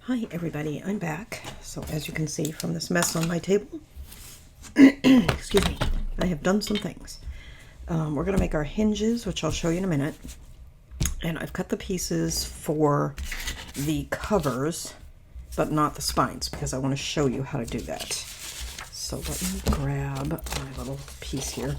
Hi everybody, I'm back. So as you can see from this mess on my table, excuse me, I have done some things. We're going to make our hinges, which I'll show you in a minute. And I've cut the pieces for the covers, but not the spines, because I want to show you how to do that. So let me grab my little piece here.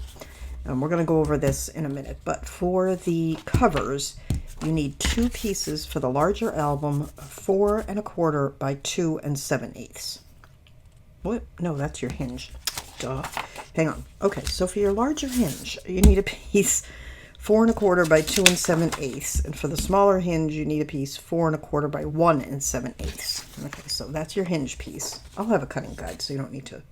We're going to go over this in a minute, but for the covers, you need two pieces for the larger album, 4 1/4 by 2 7/8. What? No, that's your hinge. Duh. Hang on. Okay, so for your larger hinge, you need a piece 4 1/4 by 2 7/8, and for the smaller hinge, you need a piece 4 1/4 by 1 7/8. Okay, so that's your hinge piece. I'll have a cutting guide, so you don't need to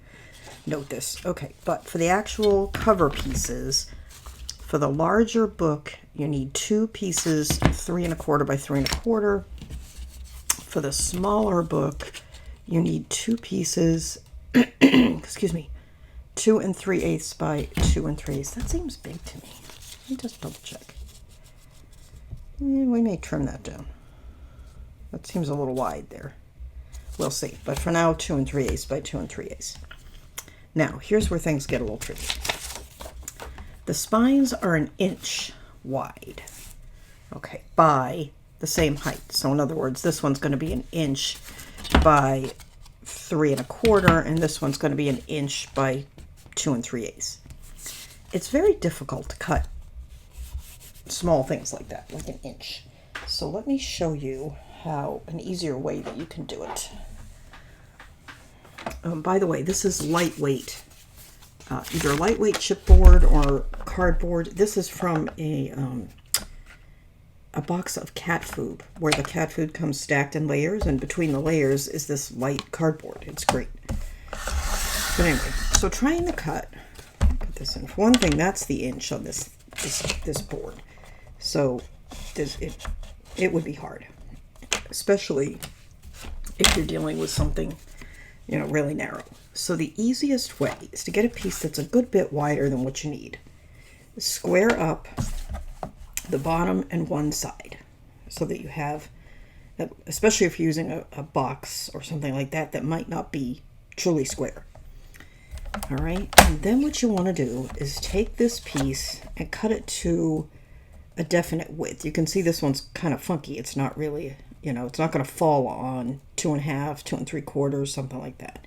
note this. Okay, but for the actual cover pieces, for the larger book, you need two pieces 3 1/4 by 3 1/4. For the smaller book, you need two pieces, excuse me, 2 3/8 by 2 3/8. That seems big to me. Let me just double check. We may trim that down. That seems a little wide there. We'll see. But for now, 2 3/8 by 2 3/8. Now, here's where things get a little tricky. The spines are 1 inch wide, okay, by the same height. So in other words, this one's going to be 1 inch by 3 1/4, and this one's going to be 1 inch by 2 3/8. It's very difficult to cut small things like that, like 1 inch. So let me show you how an easier way that you can do it. By the way, this is lightweight, either lightweight chipboard or cardboard. This is from a box of cat food, where the cat food comes stacked in layers, and between the layers is this light cardboard. It's great. But anyway, so trying to cut, put this in. For one thing, that's the inch on this board. So it would be hard, especially if you're dealing with something, you know, really narrow. So the easiest way is to get a piece that's a good bit wider than what you need. Square up the bottom and one side so that you have, especially if you're using a box or something like that that might not be truly square. All right, and then what you want to do is take this piece and cut it to a definite width. You can see this one's kind of funky. It's not really, you know, it's not going to fall on 2 1/2, 2 3/4, something like that.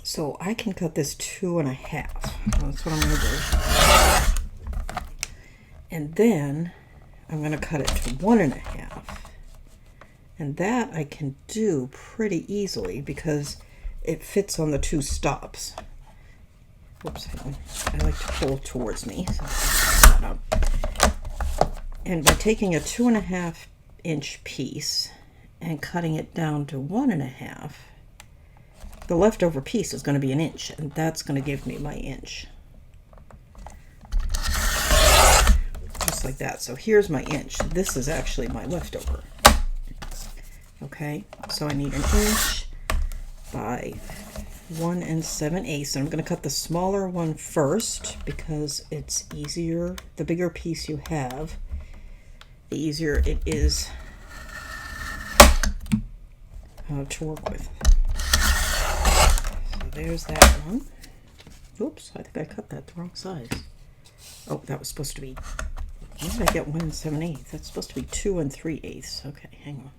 So I can cut this 2 1/2. That's what I'm going to do. And then I'm going to cut it to 1 1/2. And that I can do pretty easily because it fits on the two stops. Whoops, hang on. I like to pull towards me. So and by taking a 2 1/2 inch piece and cutting it down to 1 1/2, the leftover piece is going to be 1 inch, and that's going to give me my inch. Just like that. So here's my inch. This is actually my leftover. Okay, so I need 1 inch by 1 7/8, and I'm going to cut the smaller one first because it's easier. The bigger piece you have, the easier it is to work with. So there's that one. Oops, I think I cut that the wrong size. Oh, that was supposed to be, when did I get 1 7/8? That's supposed to be 2 3/8. Okay, hang on.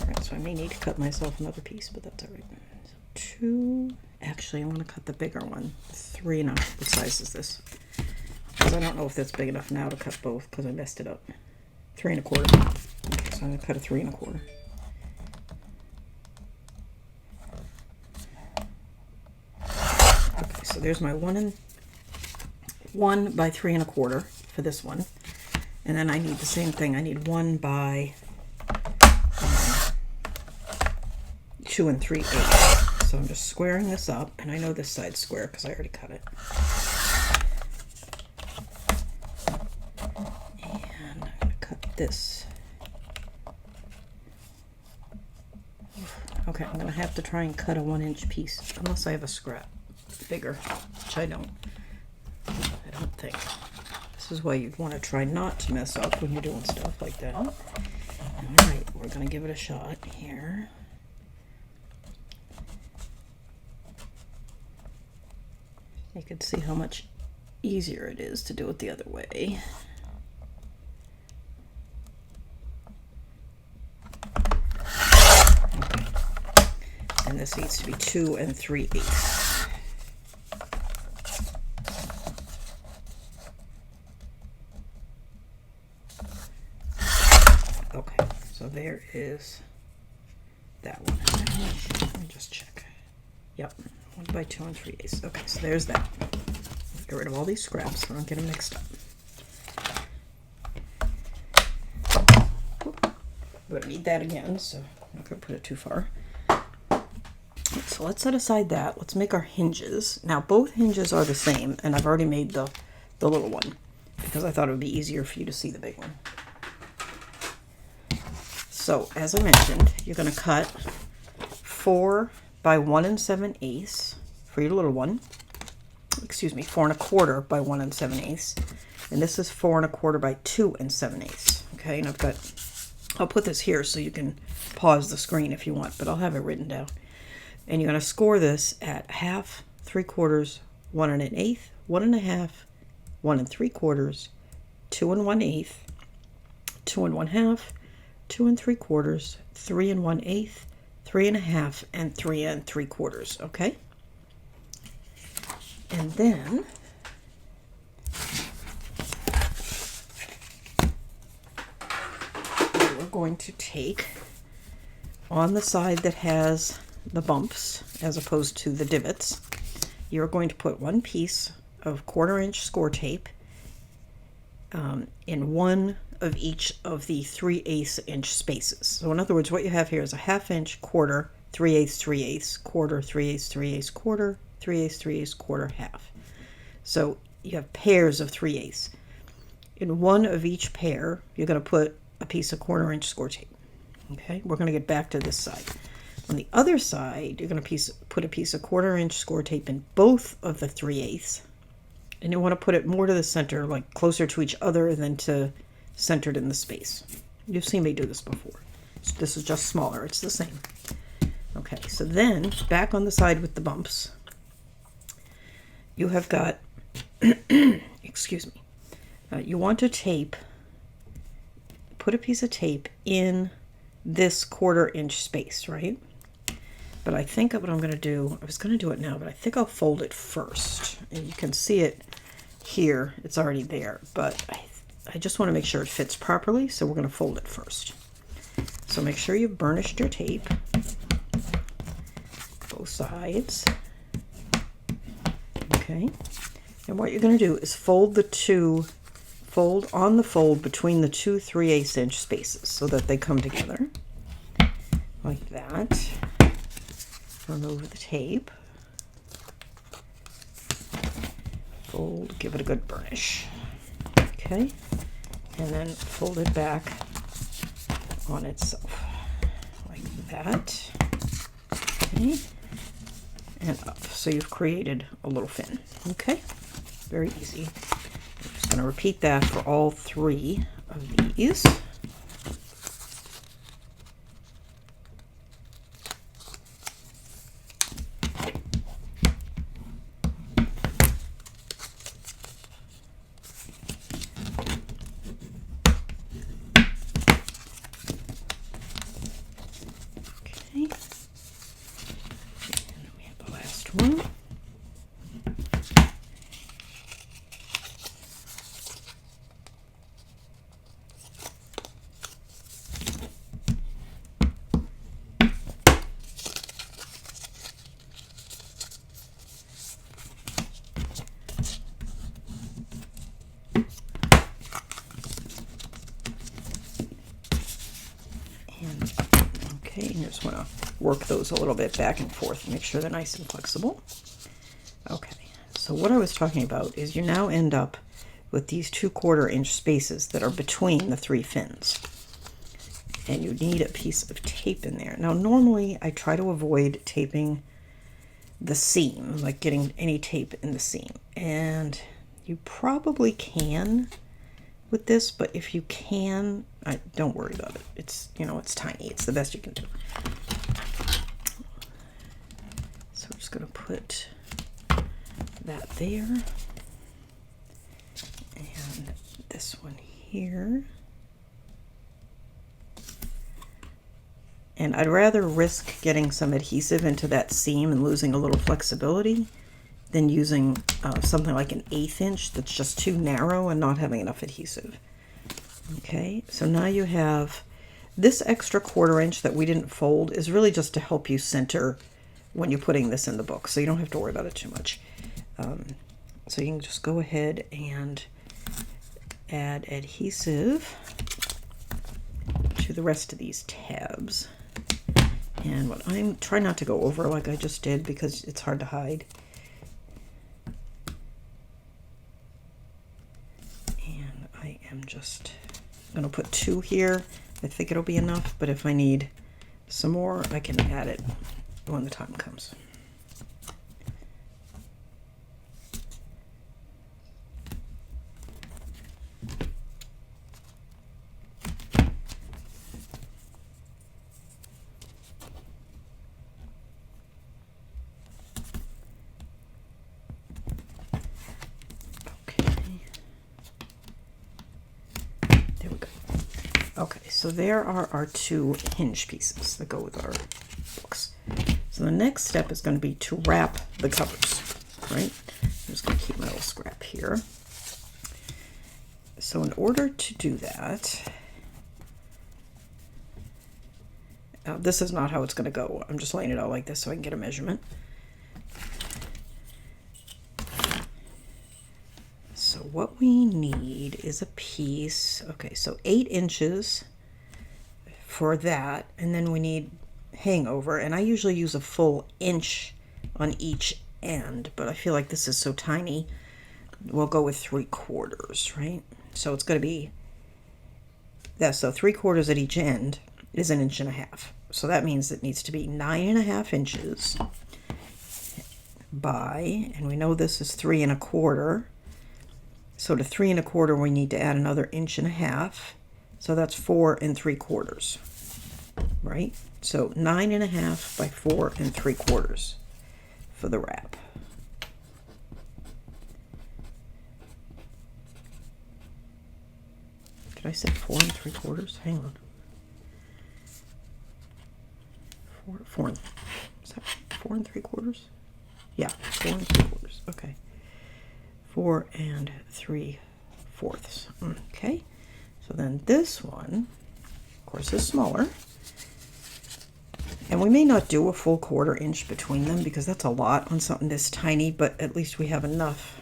Alright, so I may need to cut myself another piece, but that's alright. So actually I'm going to cut the bigger one. 3 1/2. What size is this? Because I don't know if that's big enough now to cut both because I messed it up. 3 1/4. Okay, so I'm going to cut a 3 1/4. Okay, so there's my 1 by 3 1/4 for this one. And then I need the same thing. I need 1 by 2 3/8. So I'm just squaring this up, and I know this side's square because I already cut it. And I'm going to cut this. Okay, I'm going to have to try and cut a 1 inch piece, unless I have a scrap bigger, which I don't think. This is why you'd want to try not to mess up when you're doing stuff like that. All right, we're gonna give it a shot here. You can see how much easier it is to do it the other way. Okay. And this needs to be 2 3/8. Okay, so there is that one. Let me just check. Yep, 1 by 2 3/8. Okay, so there's that. Get rid of all these scraps so I don't get them mixed up. We're gonna need that again, so I'm not gonna put it too far. So let's set aside that. Let's make our hinges. Now both hinges are the same, and I've already made the little one because I thought it would be easier for you to see the big one. So as I mentioned, you're gonna cut 4 by 1 7/8 for your little one. Excuse me, 4 1/4 by 1 7/8, and this is 4 1/4 by 2 7/8. Okay, and I'll put this here so you can pause the screen if you want, but I'll have it written down. And you're going to score this at 1/2, 3/4, 1 1/8, 1 1/2, 1 3/4, 2 1/8, 2 1/2, 2 3/4, 3 1/8, 3 1/2, and 3 3/4. Okay. And then we're going to take on the side that has the bumps as opposed to the divots, you're going to put one piece of 1/4 inch score tape in one of each of the 3/8 inch spaces. So in other words, what you have here is a 1/2 inch, 1/4, 3/8, 3/8, 1/4, 3/8, 3/8, 1/4, 3/8, 3/8, 1/4, 1/2. So you have pairs of 3/8. In one of each pair, you're going to put a piece of 1/4 inch score tape. Okay, we're going to get back to this side. On the other side, you're going to put a piece of 1/4 inch score tape in both of the 3/8, and you want to put it more to the center, like closer to each other than to centered in the space. You've seen me do this before. This is just smaller. It's the same. Okay, so then back on the side with the bumps, you have got, excuse me, you want to put a piece of tape in this 1/4 inch space, right? But I think what I'm going to do, I was going to do it now, but I think I'll fold it first. And you can see it here. It's already there, but I just want to make sure it fits properly, so we're going to fold it first. So make sure you've burnished your tape, both sides. Okay, and what you're going to do is fold on the fold between the two 3/8 inch spaces so that they come together like that. Remove the tape, fold, give it a good burnish. Okay, and then fold it back on itself like that. Okay, and up. So you've created a little fin. Okay, very easy. I'm just going to repeat that for all 3 of these. Okay, you just want to work those a little bit back and forth and make sure they're nice and flexible. Okay, so what I was talking about is you now end up with these 2 1/4 inch spaces that are between the 3 fins. And you need a piece of tape in there. Now normally I try to avoid taping the seam, like getting any tape in the seam. And you probably can with this, but if you can, I don't worry about it. It's, you know, it's tiny. It's the best you can do. So I'm just going to put that there. And this one here. And I'd rather risk getting some adhesive into that seam and losing a little flexibility than using something like an 1/8 inch that's just too narrow and not having enough adhesive. Okay, so now you have this extra 1/4 inch that we didn't fold is really just to help you center when you're putting this in the book, so you don't have to worry about it too much. So you can just go ahead and add adhesive to the rest of these tabs. And what I'm trying not to go over like I just did because it's hard to hide. And I am just going to put 2 here. I think it'll be enough, but if I need some more, I can add it when the time comes. Okay, so there are our 2 hinge pieces that go with our books. So the next step is going to be to wrap the covers, right? I'm just going to keep my little scrap here. So in order to do that, this is not how it's going to go. I'm just laying it out like this so I can get a measurement. So what we need is a piece, okay, so 8 inches for that, and then we need hangover, and I usually use a full inch on each end, but I feel like this is so tiny, we'll go with 3/4, right? So it's going to be, so 3/4 at each end is 1.5 inches. So that means it needs to be 9.5 inches by, and we know this is 3 1/4. So to 3 1/4, we need to add another 1.5 inches. So that's 4 3/4, right? So 9.5 by 4 3/4 for the wrap. Did I say 4 3/4? Hang on. 4 is that 4 3/4? Yeah, 4 3/4. Okay. 4 3/4. Okay, so then this one, of course, is smaller. And we may not do a full 1/4 inch between them because that's a lot on something this tiny, but at least we have enough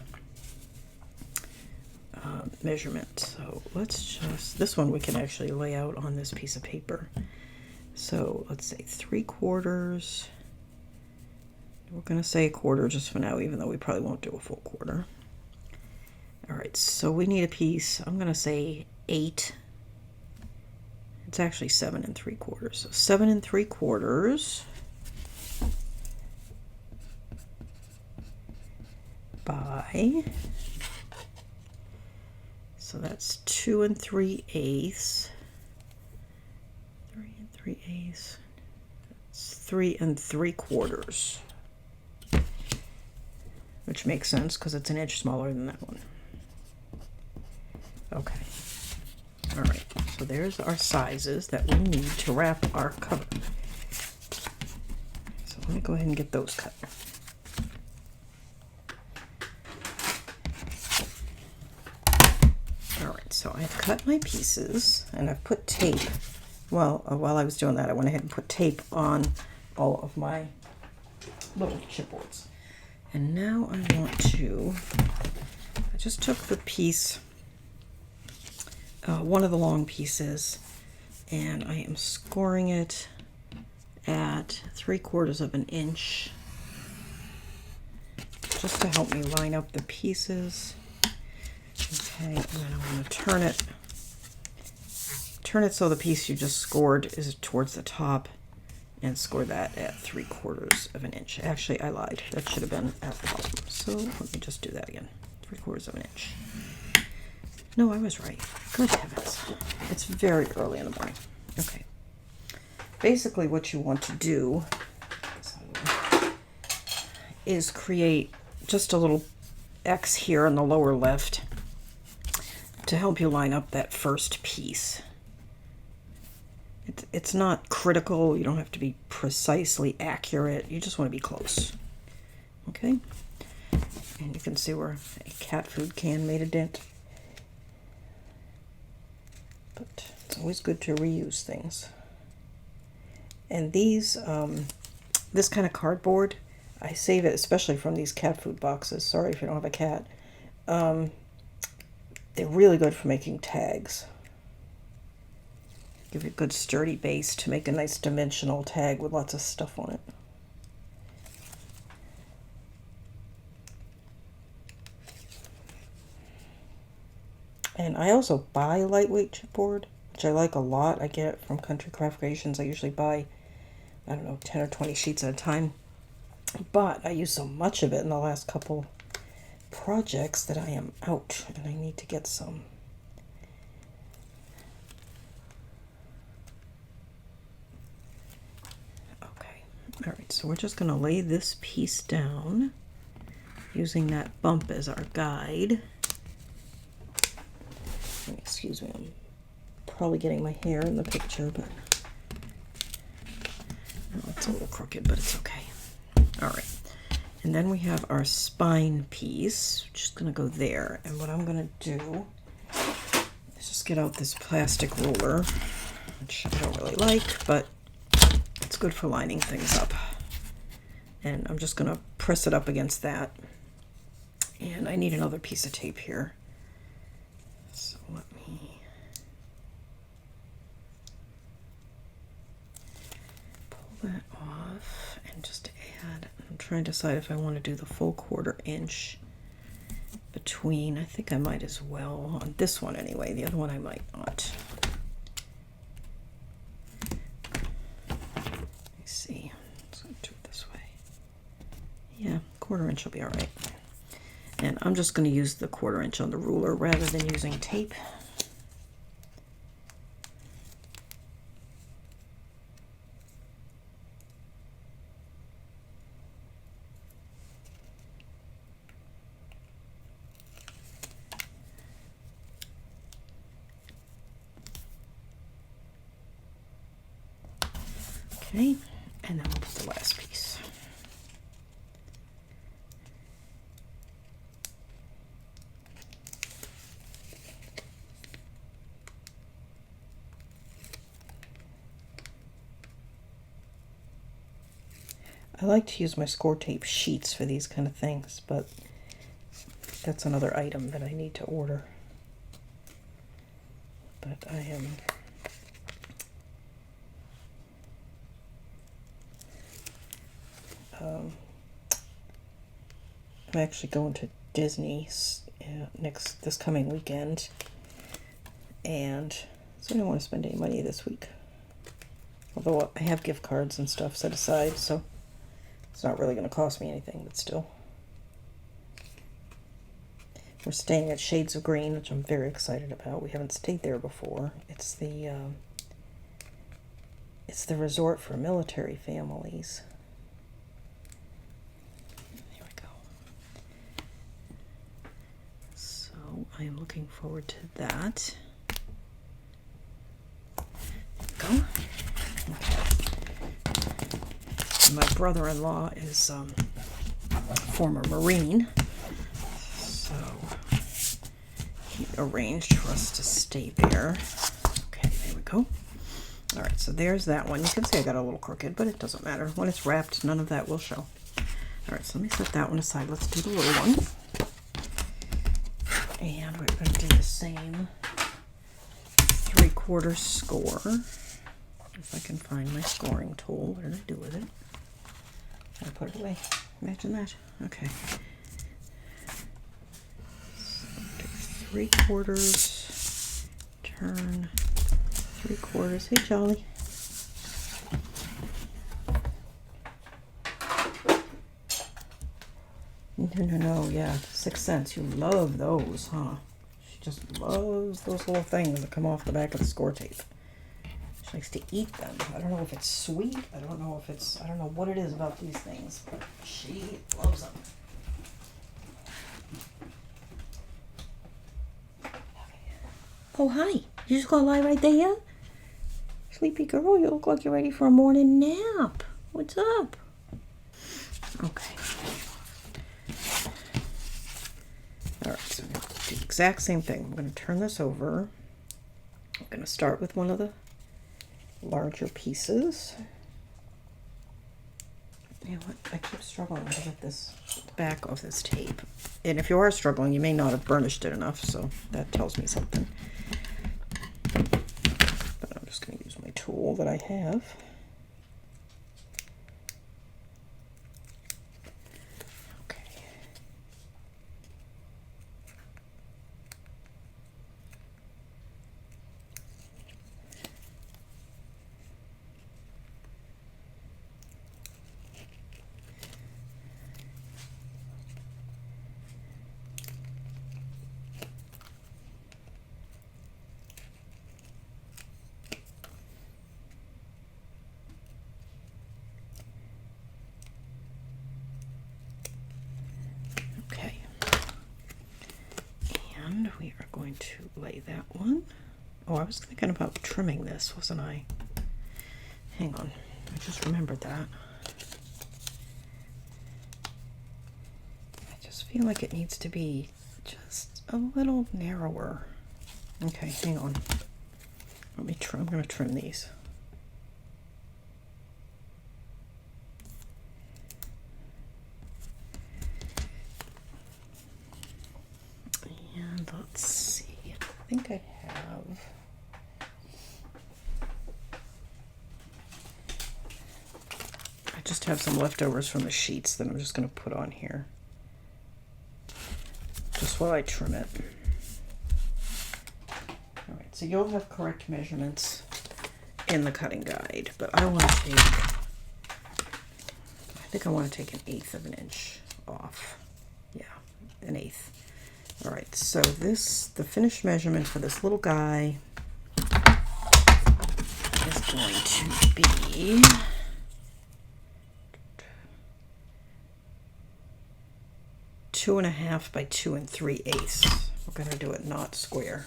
measurement. So let's just, this one we can actually lay out on this piece of paper. So let's say 3/4. We're going to say 1/4 just for now, even though we probably won't do a full 1/4. All right, so we need a piece, I'm going to say 8. It's actually 7 3/4. So 7 3/4 by, so that's 2 3/8. 3 3/8. It's 3 3/4. Which makes sense because it's 1 inch smaller than that one. Okay. All right. So there's our sizes that we need to wrap our cover. So let me go ahead and get those cut. All right. So I've cut my pieces and I've put tape. Well, while I was doing that, I went ahead and put tape on all of my little chipboards. And now I want to, I just took the piece, one of the long pieces, and I am scoring it at 3/4 inch, just to help me line up the pieces. Okay, and then I'm going to turn it so the piece you just scored is towards the top, and score that at 3/4 inch. Actually, I lied. That should have been at the bottom. So let me just do that again. 3/4 inch. No, I was right. Good heavens. It's very early in the morning. Okay. Basically what you want to do is create just a little X here in the lower left to help you line up that first piece. It's not critical. You don't have to be precisely accurate. You just want to be close. Okay? And you can see where a cat food can made a dent. But it's always good to reuse things. And these, this kind of cardboard, I save it especially from these cat food boxes. Sorry if you don't have a cat. They're really good for making tags. Give you a good sturdy base to make a nice dimensional tag with lots of stuff on it. And I also buy lightweight chipboard, which I like a lot. I get it from Country Craft Creations. I usually buy, I don't know, 10 or 20 sheets at a time. But I use so much of it in the last couple projects that I am out, and I need to get some. Okay, all right, so we're just going to lay this piece down using that bump as our guide. Excuse me, I'm probably getting my hair in the picture, but oh, it's a little crooked, but it's okay. All right, and then we have our spine piece, which is going to go there. And what I'm going to do is just get out this plastic ruler, which I don't really like, but it's good for lining things up. And I'm just going to press it up against that. And I need another piece of tape here. So let me pull that off and just add, I'm trying to decide if I want to do the full 1/4 inch between. I think I might as well on this one anyway. The other one I might not. Let me see. Let's do it this way. Yeah, 1/4 inch will be all right. And I'm just going to use the 1/4 inch on the ruler rather than using tape. Okay, and then we'll put the last piece. I like to use my score tape sheets for these kind of things, but that's another item that I need to order. But I am I'm actually going to Disney this coming weekend, and so I don't want to spend any money this week. Although I have gift cards and stuff set aside, so it's not really going to cost me anything, but still. We're staying at Shades of Green, which I'm very excited about. We haven't stayed there before. It's the resort for military families. There we go. So I am looking forward to that. There we go. Okay. My brother-in-law is a former Marine, so he arranged for us to stay there. Okay, there we go. All right, so there's that one. You can see I got a little crooked, but it doesn't matter. When it's wrapped, none of that will show. All right, so let me set that one aside. Let's do the little one. And we're going to do the same 3/4 score. If I can find my scoring tool. What did I do with it? I put it away. Imagine that. Okay. So do 3/4, turn 3/4. Hey, Jolly. No. Yeah, 6 cents. You love those, huh? She just loves those little things that come off the back of the score tape. She likes to eat them. I don't know if it's sweet. I don't know what it is about these things, but she loves them. Oh, hi. You just gonna lie right there? Sleepy girl, you look like you're ready for a morning nap. What's up? Okay. Alright, so I'm going to do the exact same thing. I'm going to turn this over. I'm going to start with one of the larger pieces. You know what? I keep struggling to get this back of this tape. And if you are struggling, you may not have burnished it enough, so that tells me something. But I'm just going to use my tool that I have. We are going to lay that one. Oh, I was thinking about trimming this, wasn't I? Hang on, I just remembered that. I just feel like it needs to be just a little narrower. Okay, hang on. Let me trim. I'm going to trim these. And let's see. I think I have. I just have some leftovers from the sheets that I'm just going to put on here. Just while I trim it. Alright, so you'll have correct measurements in the cutting guide, but I want to take, I think I want to take 1/8 of an inch off. Yeah, 1/8. Alright, so this, the finished measurement for this little guy is going to be 2.5 by 2 3/8. We're going to do it not square.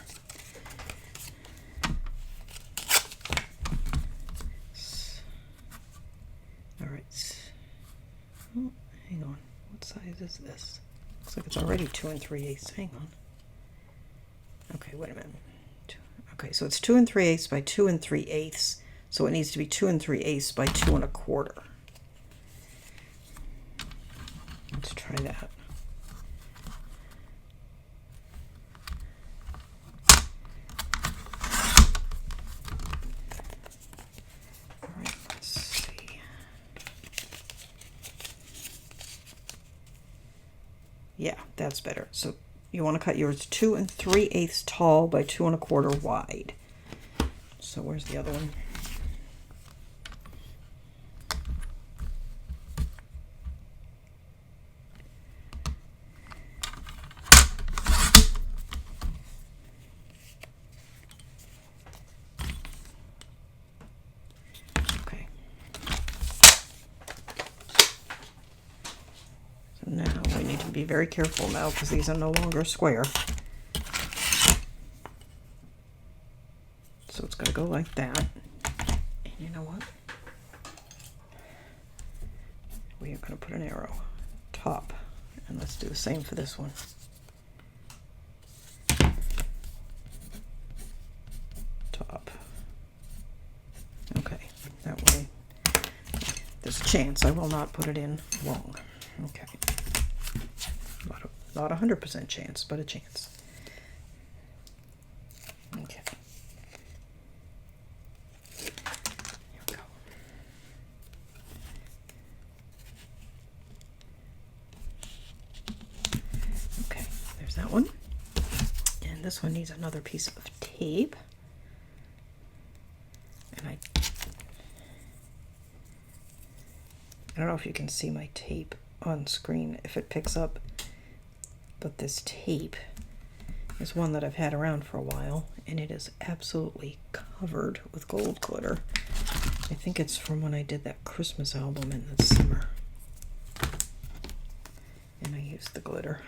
Alright. Oh, hang on. What size is this? Looks like it's already 2 3/8. Hang on. Okay, wait a minute. Okay, so it's 2 3/8 by 2 3/8. So it needs to be 2 3/8 by 2 1/4. Let's try that. All right, let's see. Yeah, that's better. So you want to cut yours 2 3/8 tall by 2 1/4 wide. So where's the other one? Okay. So now we need to be very careful now because these are no longer square. So it's going to go like that. And you know what? We are going to put an arrow top. And let's do the same for this one. Top. Okay, that way there's a chance I will not put it in long. Okay. Not 100% chance, but a chance. Okay. Here we go. Okay, there's that one. And this one needs another piece of tape. And I don't know if you can see my tape on screen if it picks up, but this tape is one that I've had around for a while, and it is absolutely covered with gold glitter. I think it's from when I did that Christmas album in the summer. And I used the glitter.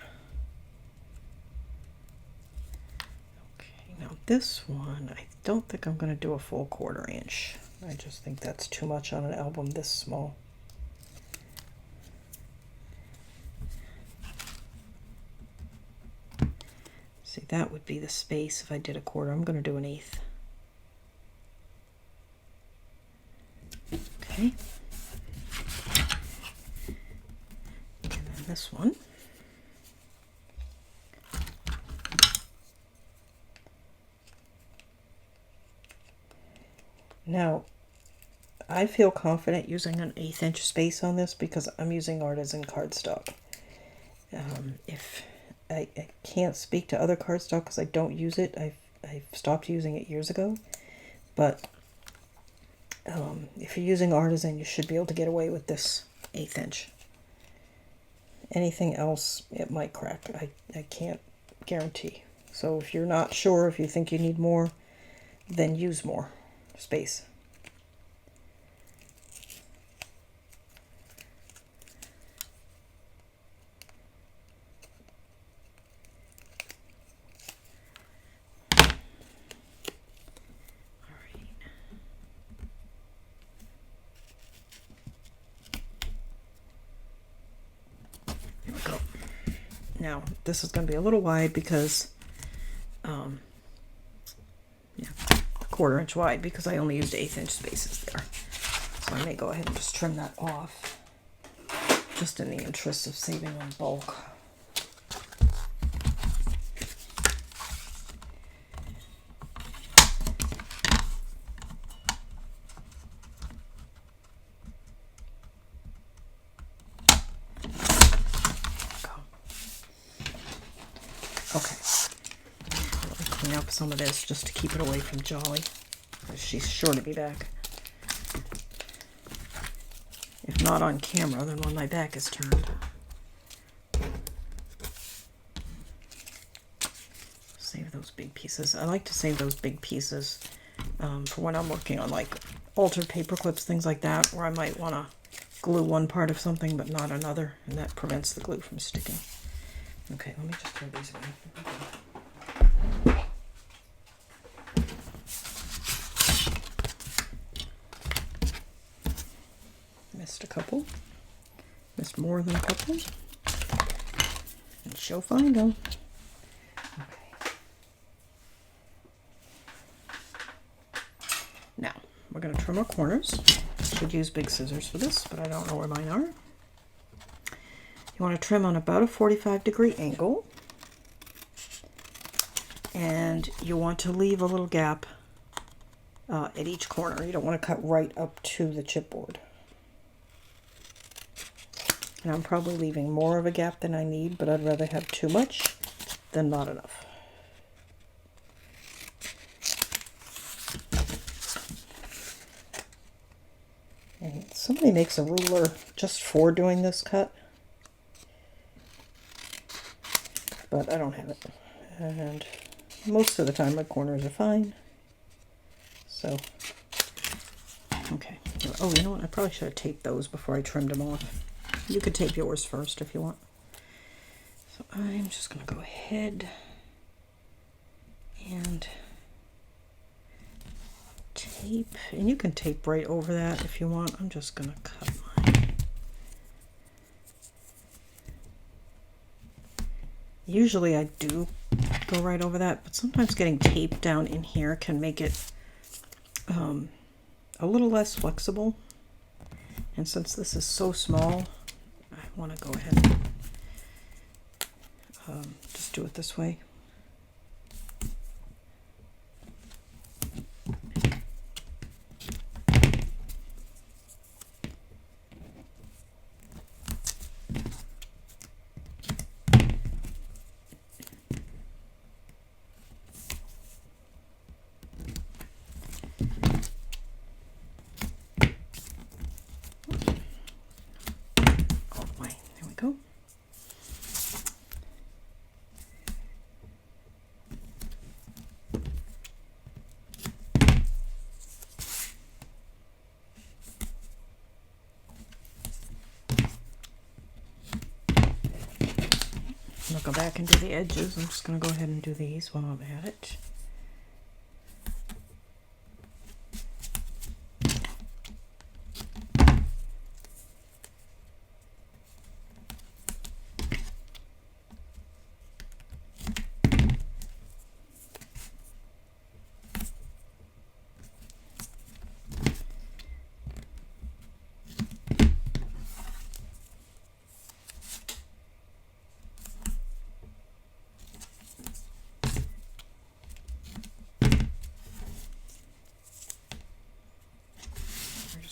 Okay, now this one, I don't think I'm going to do a full 1/4 inch. I just think that's too much on an album this small. See, that would be the space if I did a 1/4. I'm going to do an 1/8. Okay. And then this one. Now, I feel confident using an 1/8 inch space on this because I'm using artisan cardstock. If I can't speak to other cardstock because I don't use it. I've stopped using it years ago. But if you're using artisan, you should be able to get away with this 1/8 inch. Anything else, it might crack. I can't guarantee. So if you're not sure, if you think you need more, then use more space. Now, this is going to be a little wide because, yeah, 1/4 inch wide because I only used 1/8 inch spaces there. So I may go ahead and just trim that off, just in the interest of saving on bulk. Okay, let me clean up some of this just to keep it away from Jolly. She's sure to be back. If not on camera, then when my back is turned. Save those big pieces. I like to save those big pieces for when I'm working on like altered paper clips, things like that, where I might want to glue one part of something but not another, and that prevents the glue from sticking. Okay, let me just throw these away. Missed a couple. Missed more than a couple. And she'll find them. Okay. Now, we're going to trim our corners. Should use big scissors for this, but I don't know where mine are. You want to trim on about a 45-degree angle, and you want to leave a little gap at each corner. You don't want to cut right up to the chipboard. And I'm probably leaving more of a gap than I need, but I'd rather have too much than not enough. And somebody makes a ruler just for doing this cut, but I don't have it. And most of the time my corners are fine. So, okay. Oh, you know what? I probably should have taped those before I trimmed them off. You could tape yours first if you want. So I'm just going to go ahead and tape. And you can tape right over that if you want. I'm just going to cut mine. Usually I do go right over that, but sometimes getting tape down in here can make it a little less flexible. And since this is so small, I want to go ahead and just do it this way. I'll go back and do the edges. I'm just going to go ahead and do these while I'm at it.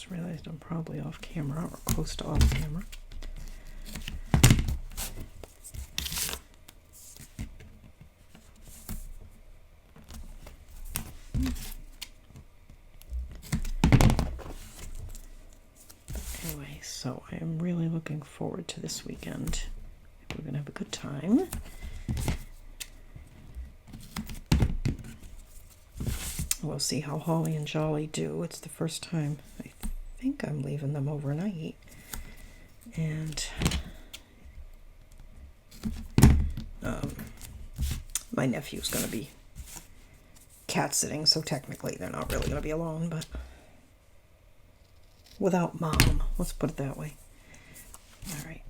Realized I'm probably off camera or close to off camera. Anyway, so I am really looking forward to this weekend. We're going to have a good time. We'll see how Holly and Jolly do. It's the first time I think I'm leaving them overnight. And my nephew's going to be cat sitting, so technically they're not really going to be alone, but without mom. Let's put it that way. All right.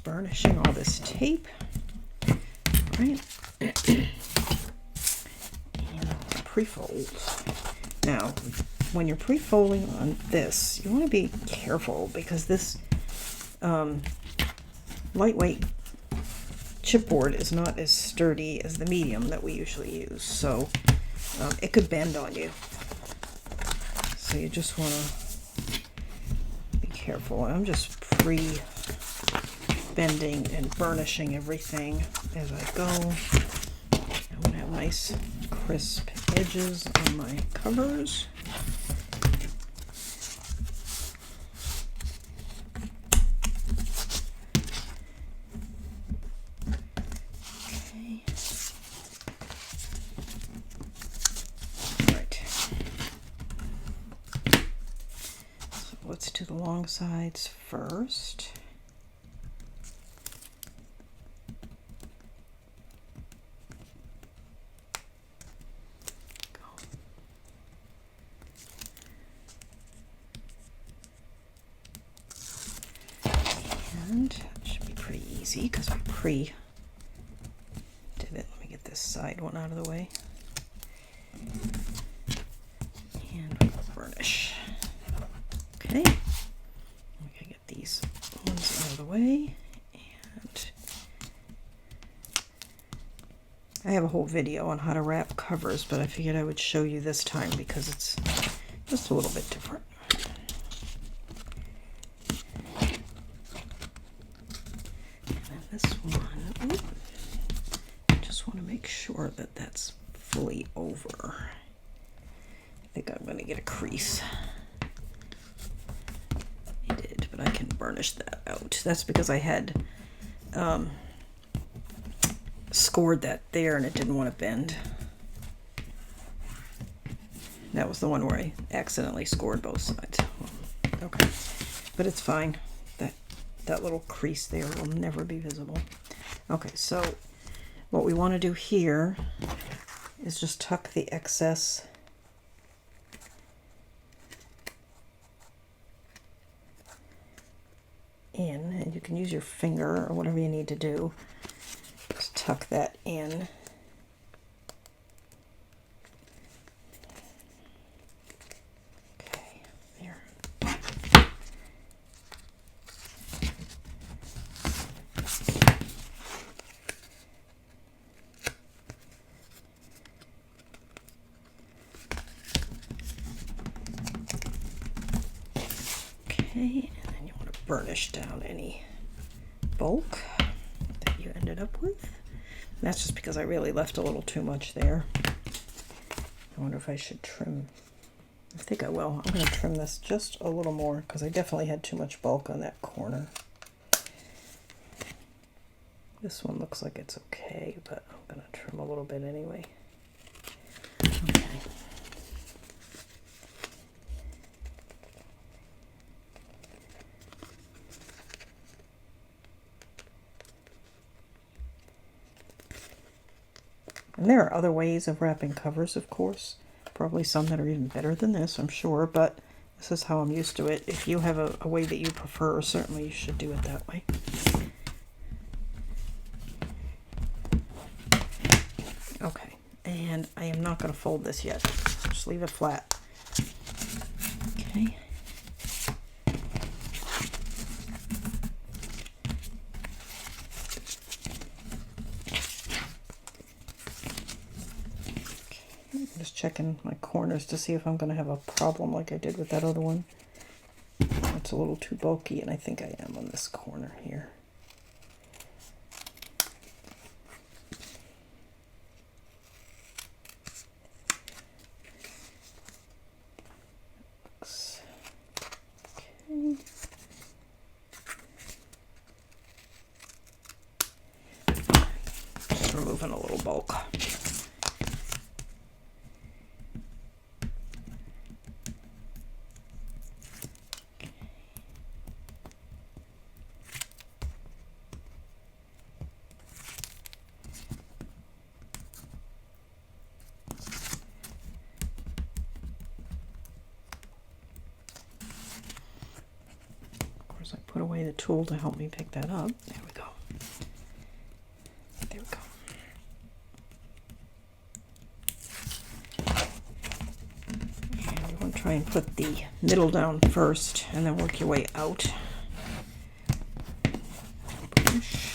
Burnishing all this tape, right? And pre-fold. Now, when you're pre-folding on this, you want to be careful because this lightweight chipboard is not as sturdy as the medium that we usually use, so it could bend on you. So you just want to be careful. I'm just bending and burnishing everything as I go. I'm going to have nice crisp edges on my covers. Okay. Right. So let's do the long sides first. Because we pre-did it. Let me get this side one out of the way. And we'll burnish. Okay. We gotta get these ones out of the way. whole video on how to wrap covers, but I figured I would show you this time because it's just a little bit different. And then this one, oops, I just want to make sure that that's fully over. I think I'm going to get a crease. I did, but I can burnish that out. That's because I had scored that there and it didn't want to bend. That was the one where I accidentally scored both sides. Okay, but it's fine. That little crease there will never be visible. Okay, so what we want to do here is just tuck the excess in, and you can use your finger or whatever you need to do to tuck that in. Okay, there. Okay, and then you want to burnish down any bulk that you ended up with. And that's just because I really left a little too much there. I wonder if I should trim. I think I will. I'm going to trim this just a little more because I definitely had too much bulk on that corner. This one looks like it's okay, but I'm going to trim a little bit anyway. Okay. And there are other ways of wrapping covers, of course. Probably some that are even better than this, I'm sure, but this is how I'm used to it. If you have a way that you prefer, certainly you should do it that way. Okay, and I am not going to fold this yet. Just leave it flat. Okay. Just checking my corners to see if I'm going to have a problem like I did with that other one. It's a little too bulky, and I think I am on this corner here. Looks okay. Just removing a little bulk. I put away the tool to help me pick that up. There we go. There we go. And you want to try and put the middle down first and then work your way out. Push.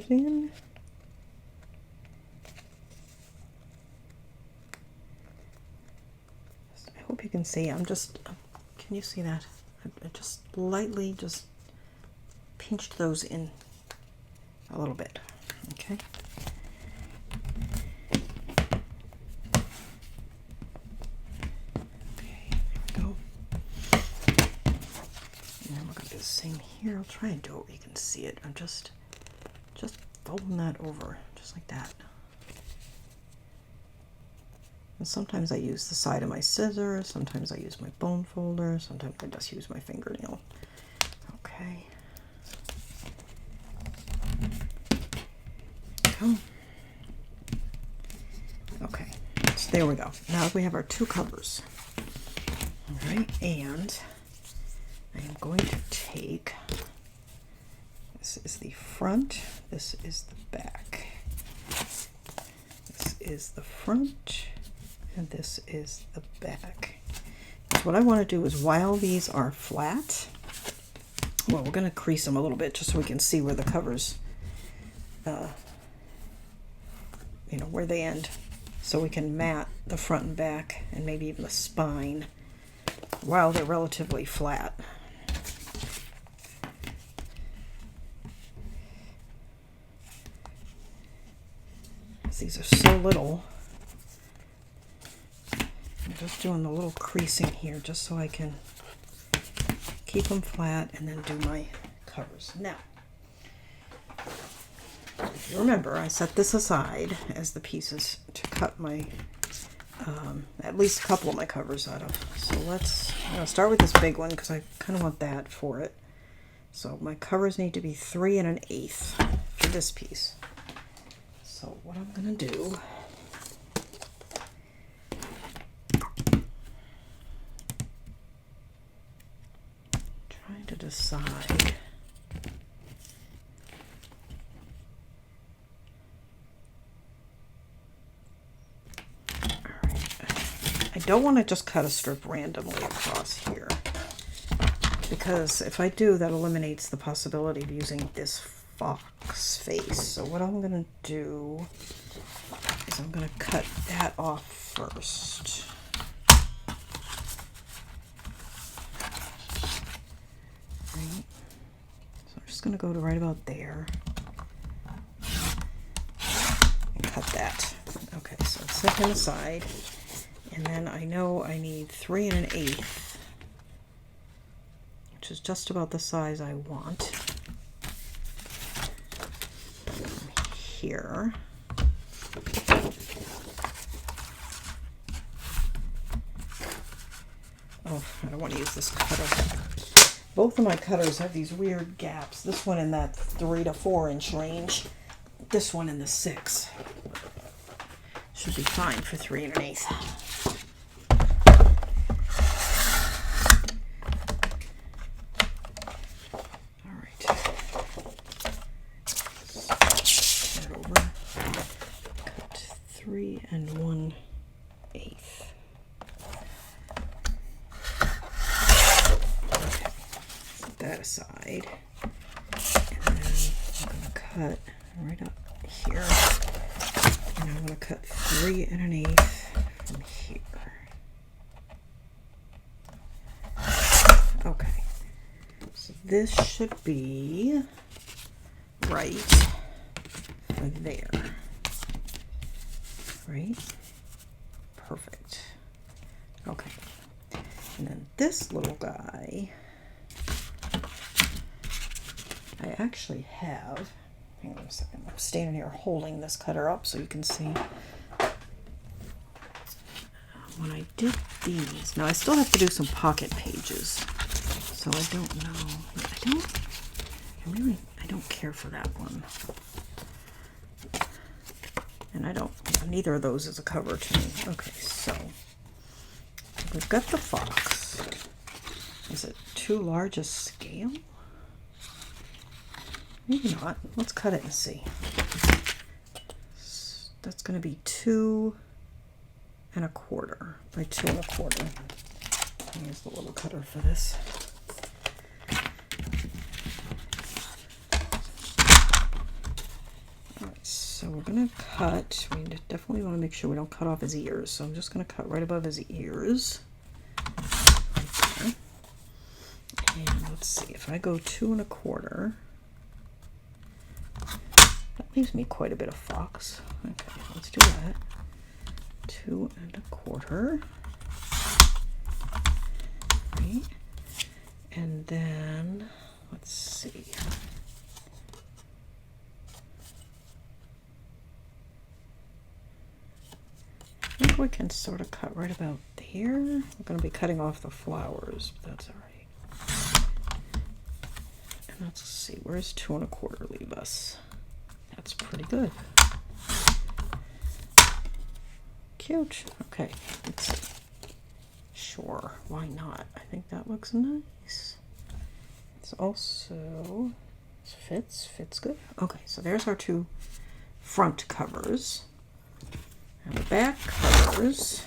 In. I hope you can see. I'm just, can you see that? I just lightly just pinched those in a little bit. Okay. Okay, there we go. And then we're going to do the same here. I'll try and do it where you can see it. I'm just folding that over, just like that. And sometimes I use the side of my scissors, sometimes I use my bone folder, sometimes I just use my fingernail. Okay. There we go. Now we have our two covers. All right, and I am going to take, this is the front, this is the back. This is the front, and this is the back. So what I want to do is, while these are flat, well, we're going to crease them a little bit just so we can see where the covers, you know, where they end. So we can mat the front and back and maybe even the spine while they're relatively flat. These are so little. I'm just doing the little creasing here just so I can keep them flat and then do my covers. Now, if you remember, I set this aside as the pieces to cut my, at least a couple of my covers out of. So I'm going to start with this big one because I kind of want that for it. So my covers need to be 3 1/8 for this piece. So what I'm going to do, trying to decide. I don't want to just cut a strip randomly across here, because if I do, that eliminates the possibility of using this fox face. So what I'm going to do is I'm going to cut that off first. Right. So I'm just going to go to right about there and cut that. Okay, so set him aside. And then I know I need 3 1/8, which is just about the size I want. Here. Oh, I don't want to use this cutter. Both of my cutters have these weird gaps. This one in that 3 to 4 inch range. This one in the 6. Should be fine for 3 1/8. Aside, and then I'm going to cut right up here, and I'm going to cut 3 1/8 from here. Okay, so this should be right for there, right? Perfect. Okay, and then this little guy, I actually have, hang on a second, I'm standing here holding this cutter up so you can see. When I did these, now I still have to do some pocket pages, so I don't know, I don't care for that one. And neither of those is a cover to me. Okay, so we've got the fox. Is it too large a scale? Maybe not. Let's cut it and see. That's going to be 2 1/4 by 2 1/4. Here's the little cutter for this. Alright, so we're going to cut. We definitely want to make sure we don't cut off his ears. So I'm just going to cut right above his ears. Right there. And let's see, if I go 2 1/4. That leaves me quite a bit of fox. Okay, let's do that. 2 1/4. Right. And then, let's see. I think we can sort of cut right about there. We're going to be cutting off the flowers, but that's all right. And let's see, where's 2 1/4 leave us? That's pretty good. cute. Okay, let's see. Sure, why not? I think that looks nice. It's also fits good. Okay, so there's our two front covers. And the back covers.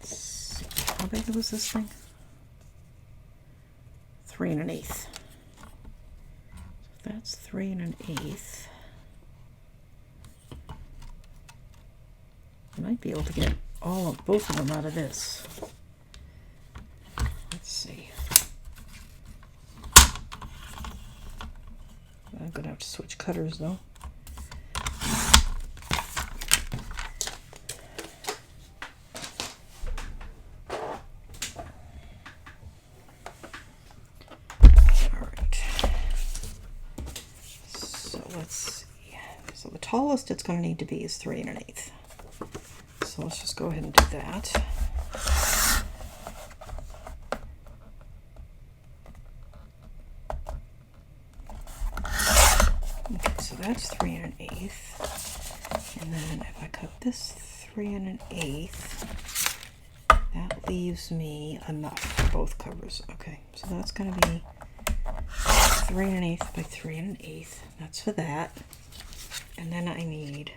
Let's see, how big was this thing? 3 1/8. So that's 3 1/8. I might be able to get both of them out of this. Let's see. I'm gonna have to switch cutters though. Alright. So let's see. So the tallest it's gonna need to be is 3 1/8. So let's just go ahead and do that. Okay, so that's 3 1/8. And then if I cut this 3 1/8, that leaves me enough for both covers. Okay, so that's going to be 3 1/8 by 3 1/8. That's for that. And then I need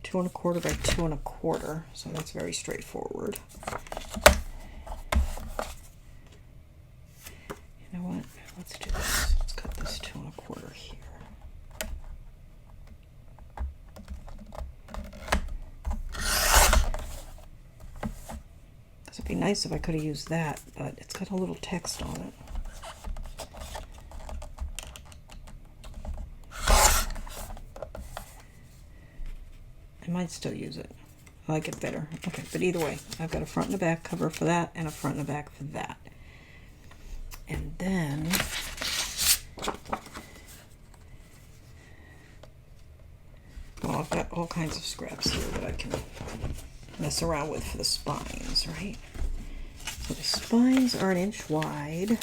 2 1/4 by 2 1/4, so that's very straightforward. You know what? Let's do this. Let's cut this 2 1/4 here. Because it'd be nice if I could have used that, but it's got a little text on it. I might still use it. I like it better. Okay, but either way, I've got a front and a back cover for that and a front and a back for that. And then well, I've got all kinds of scraps here that I can mess around with for the spines, right? So the spines are 1 inch wide.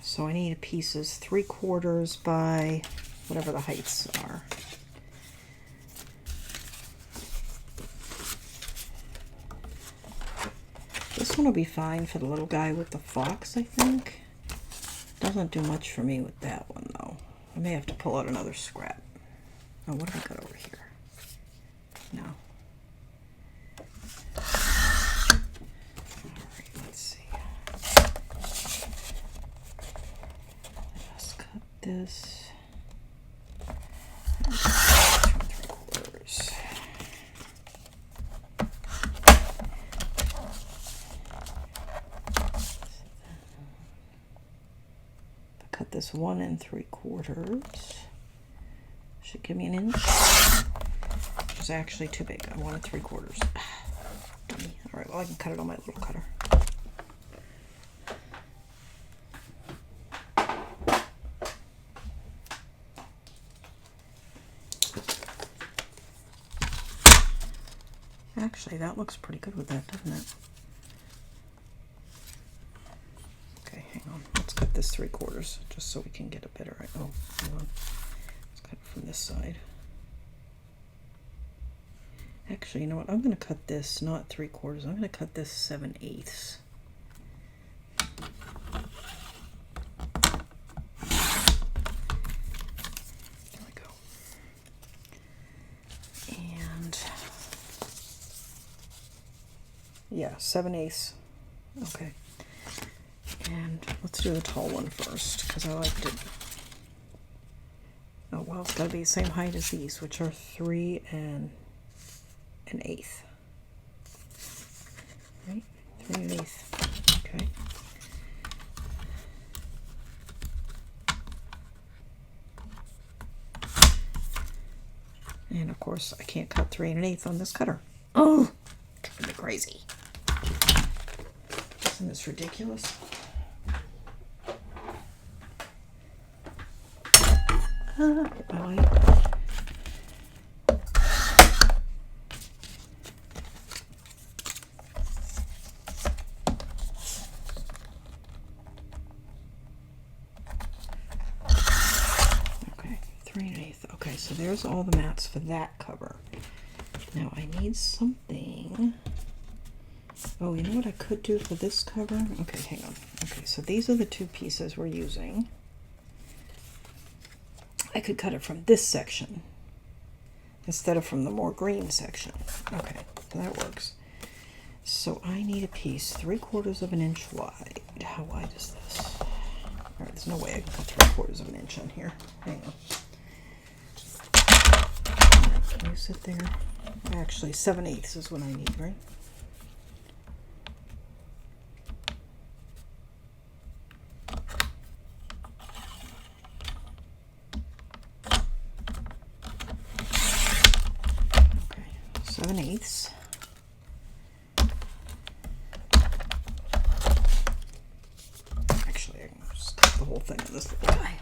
So I need pieces 3/4 by whatever the heights are. This one will be fine for the little guy with the fox, I think. Doesn't do much for me with that one, though. I may have to pull out another scrap. Oh, what have I got over here? No. Alright, let's see. Let's cut this. 2 3/4. Cut this 1 3/4. Should give me 1 inch. Which is actually too big. I wanted 3/4. Dummy. Alright, well I can cut it on my little cutter. Actually, that looks pretty good with that, doesn't it? Okay, hang on. Let's cut this 3/4 just so we can get a better. Oh, hold on. Let's cut it from this side. Actually, you know what? I'm going to cut this not 3/4. I'm going to cut this 7/8. There we go. And yeah, 7/8. Okay. And let's do the tall one first, because I liked it. Oh, well, it's got to be the same height as these, which are 3 1/8. Right? 3 1/8. Okay. And of course, I can't cut 3 1/8 on this cutter. Oh, driving me crazy. Isn't this ridiculous? Hit my light. Okay, 3 1/8. Okay, so there's all the mats for that cover. Now I need something. Oh, you know what I could do for this cover? Okay, hang on. Okay, so these are the two pieces we're using. I could cut it from this section instead of from the more green section. Okay, that works. So I need a piece 3/4 of an inch wide. How wide is this? All right, there's no way I can cut 3/4 of an inch on here. Hang on. Can you sit there? Actually, 7/8 is what I need, right? Okay, 7/8. Actually, I can just cut the whole thing in this little guy.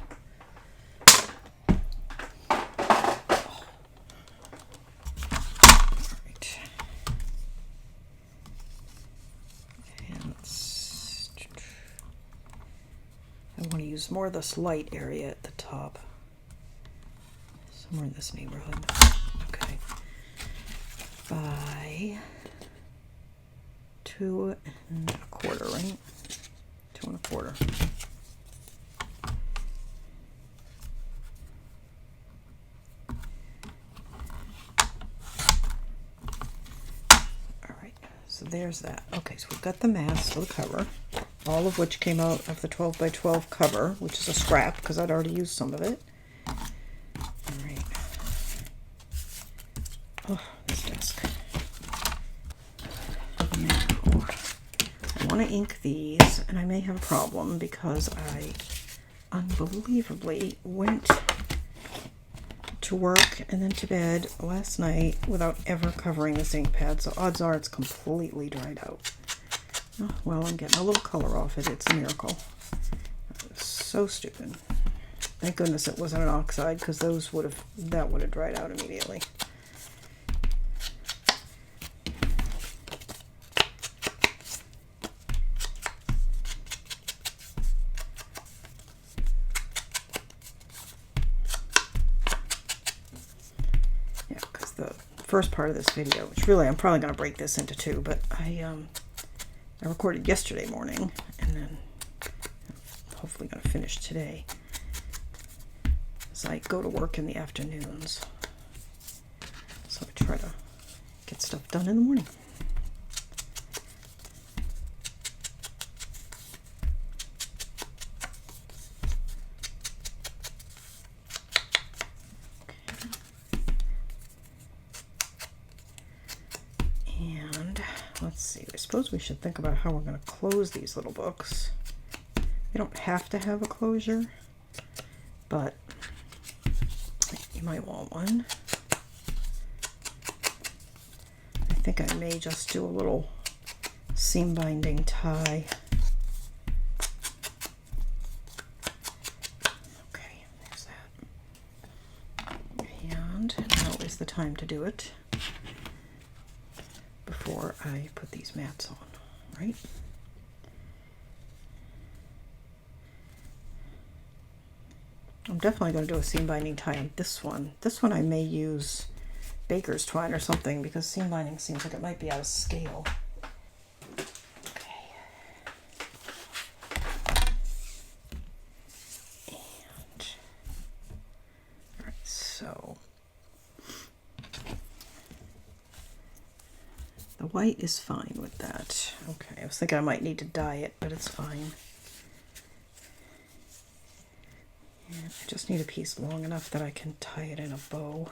More of this light area at the top, somewhere in this neighborhood. Okay, by 2 1/4, right? 2 1/4. All right, so there's that. Okay, so we've got the mats for the cover, all of which came out of the 12 by 12 cover, which is a scrap because I'd already used some of it. All right. Oh, this desk. Now, I want to ink these, and I may have a problem because I unbelievably went to work and then to bed last night without ever covering this ink pad, so odds are it's completely dried out. Oh, well, I'm getting a little color off it. It's a miracle. So stupid. Thank goodness it wasn't an oxide, because that would have dried out immediately. Yeah, because the first part of this video, which really I'm probably going to break this into two, but I recorded yesterday morning, and then hopefully going to finish today, as I go to work in the afternoons. So I try to get stuff done in the morning. Let's see, I suppose we should think about how we're going to close these little books. You don't have to have a closure, but you might want one. I think I may just do a little seam binding tie. Okay, there's that. And now is the time to do it, before I put these mats on, right? I'm definitely going to do a seam binding tie on this one. This one I may use baker's twine or something, because seam binding seems like it might be out of scale. Okay. And, all right, so the white is fine with that. Okay, I was thinking I might need to dye it, but it's fine. And I just need a piece long enough that I can tie it in a bow.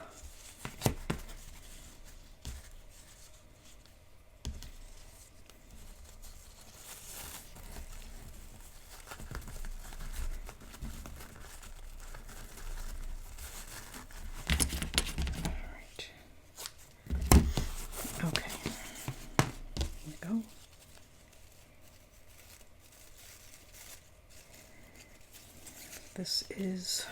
This is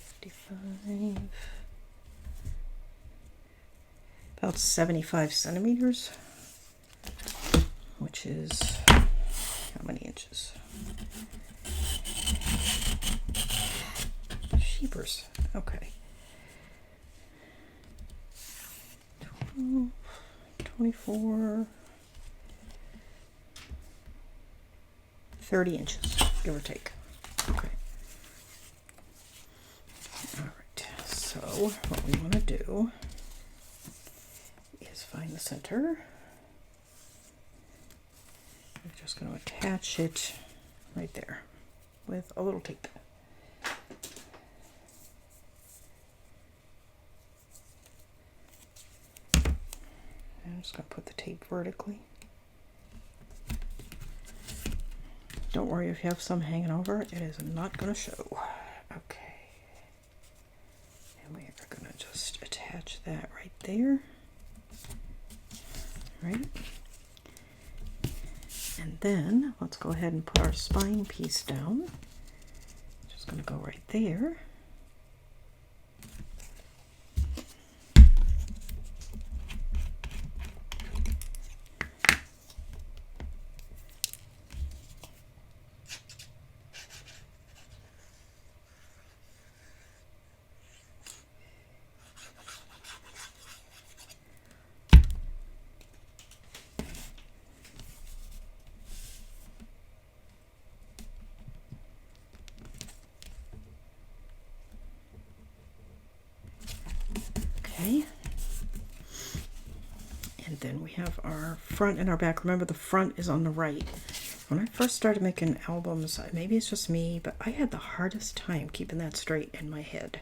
55, about 75 centimeters, which is how many inches? papers. Okay. 12, 24, 30 inches, give or take. Okay. All right, so what we want to do is find the center. I'm just going to attach it right there with a little tape. I'm just going to put the tape vertically. Don't worry if you have some hanging over, it is not going to show. Okay. And we are going to just attach that right there. Right. And then let's go ahead and put our spine piece down. Just going to go right there. Okay, and then we have our front and our back. Remember, the front is on the right. When I first started making albums, maybe it's just me, but I had the hardest time keeping that straight in my head.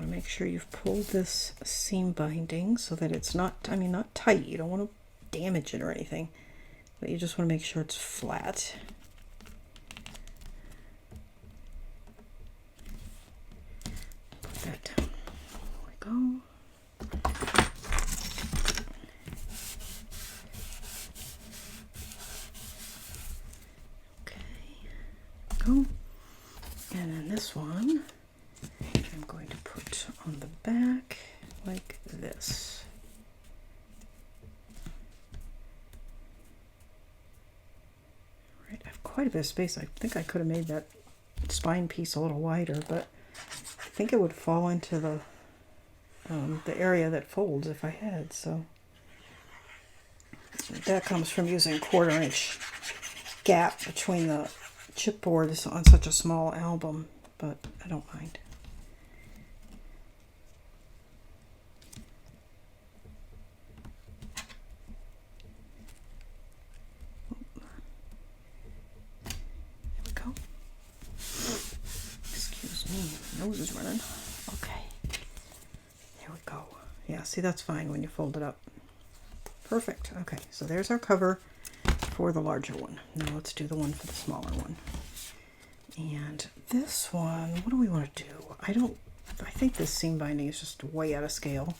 Make sure you've pulled this seam binding so that it's not, not tight. You don't want to damage it or anything, but you just want to make sure it's flat. Put that down. There we go. Okay. Go. And then this one I'm going to put on the back like this. All right, I have quite a bit of space. I think I could have made that spine piece a little wider, but I think it would fall into the area that folds if I had. So that comes from using 1/4 inch gap between the chipboards on such a small album, but I don't mind. Nose is running. Okay, here we go. Yeah, see, that's fine when you fold it up. Perfect. Okay, so there's our cover for the larger one. Now let's do the one for the smaller one. And this one, what do we want to do? I think this seam binding is just way out of scale.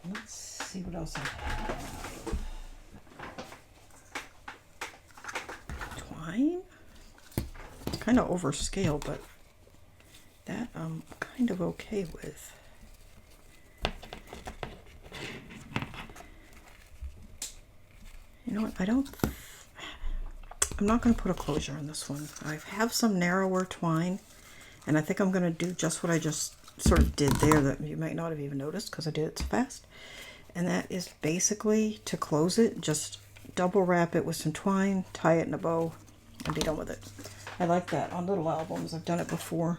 Let's see what else I have. Twine. It's kind of overscale, but that I'm kind of okay with. You know what? I'm not going to put a closure on this one. I have some narrower twine, and I think I'm going to do just what I just sort of did there that you might not have even noticed because I did it so fast. And that is basically, to close it, just double wrap it with some twine, tie it in a bow, and be done with it. I like that on little albums. I've done it before.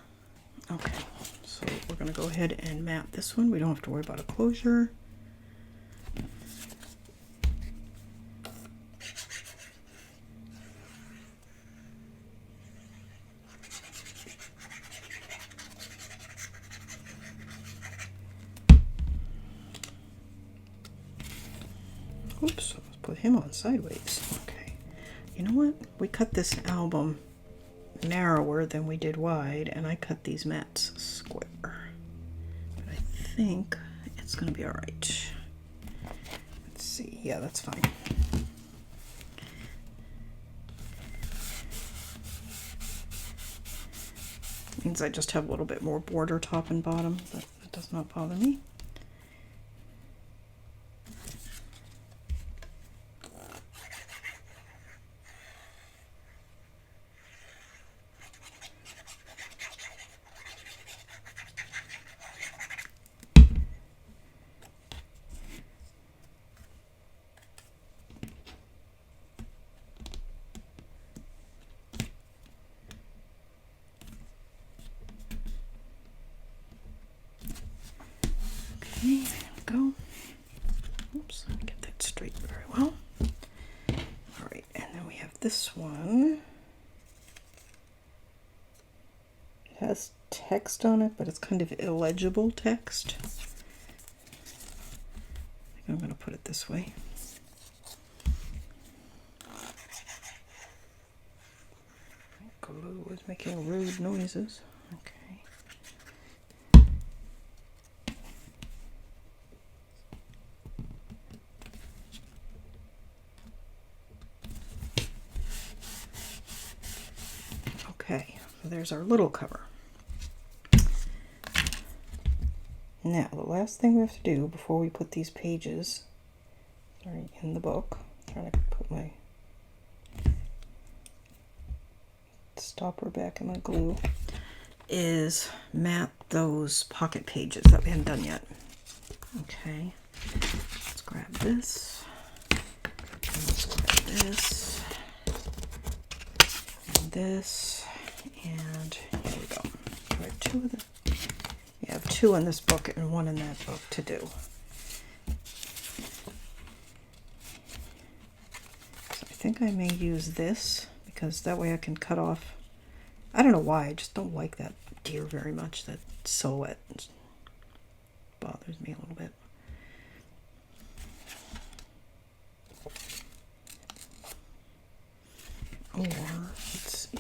Okay, so we're going to go ahead and map this one. We don't have to worry about a closure. Oops, let's put him on sideways. Okay, you know what? We cut this album narrower than we did wide, and I cut these mats square. But I think it's going to be all right. Let's see. Yeah, that's fine. Means I just have a little bit more border top and bottom, but it does not bother me. There we go. Oops, let me get that straight very well. All right, and then we have this one. It has text on it, but it's kind of illegible text. I think I'm going to put it this way. Glue is making rude noises. Okay. Okay, so there's our little cover. Now, the last thing we have to do before we put these pages in the book, I'm trying to put my stopper back in my glue, is mat those pocket pages that we haven't done yet. Okay, let's grab this, and let's grab this, and this, and here we go. I have two of them. We have two in this book and one in that book to do. So I think I may use this because that way I can cut off. I don't know why, I just don't like that deer very much. That silhouette bothers me a little bit. Or, let's see.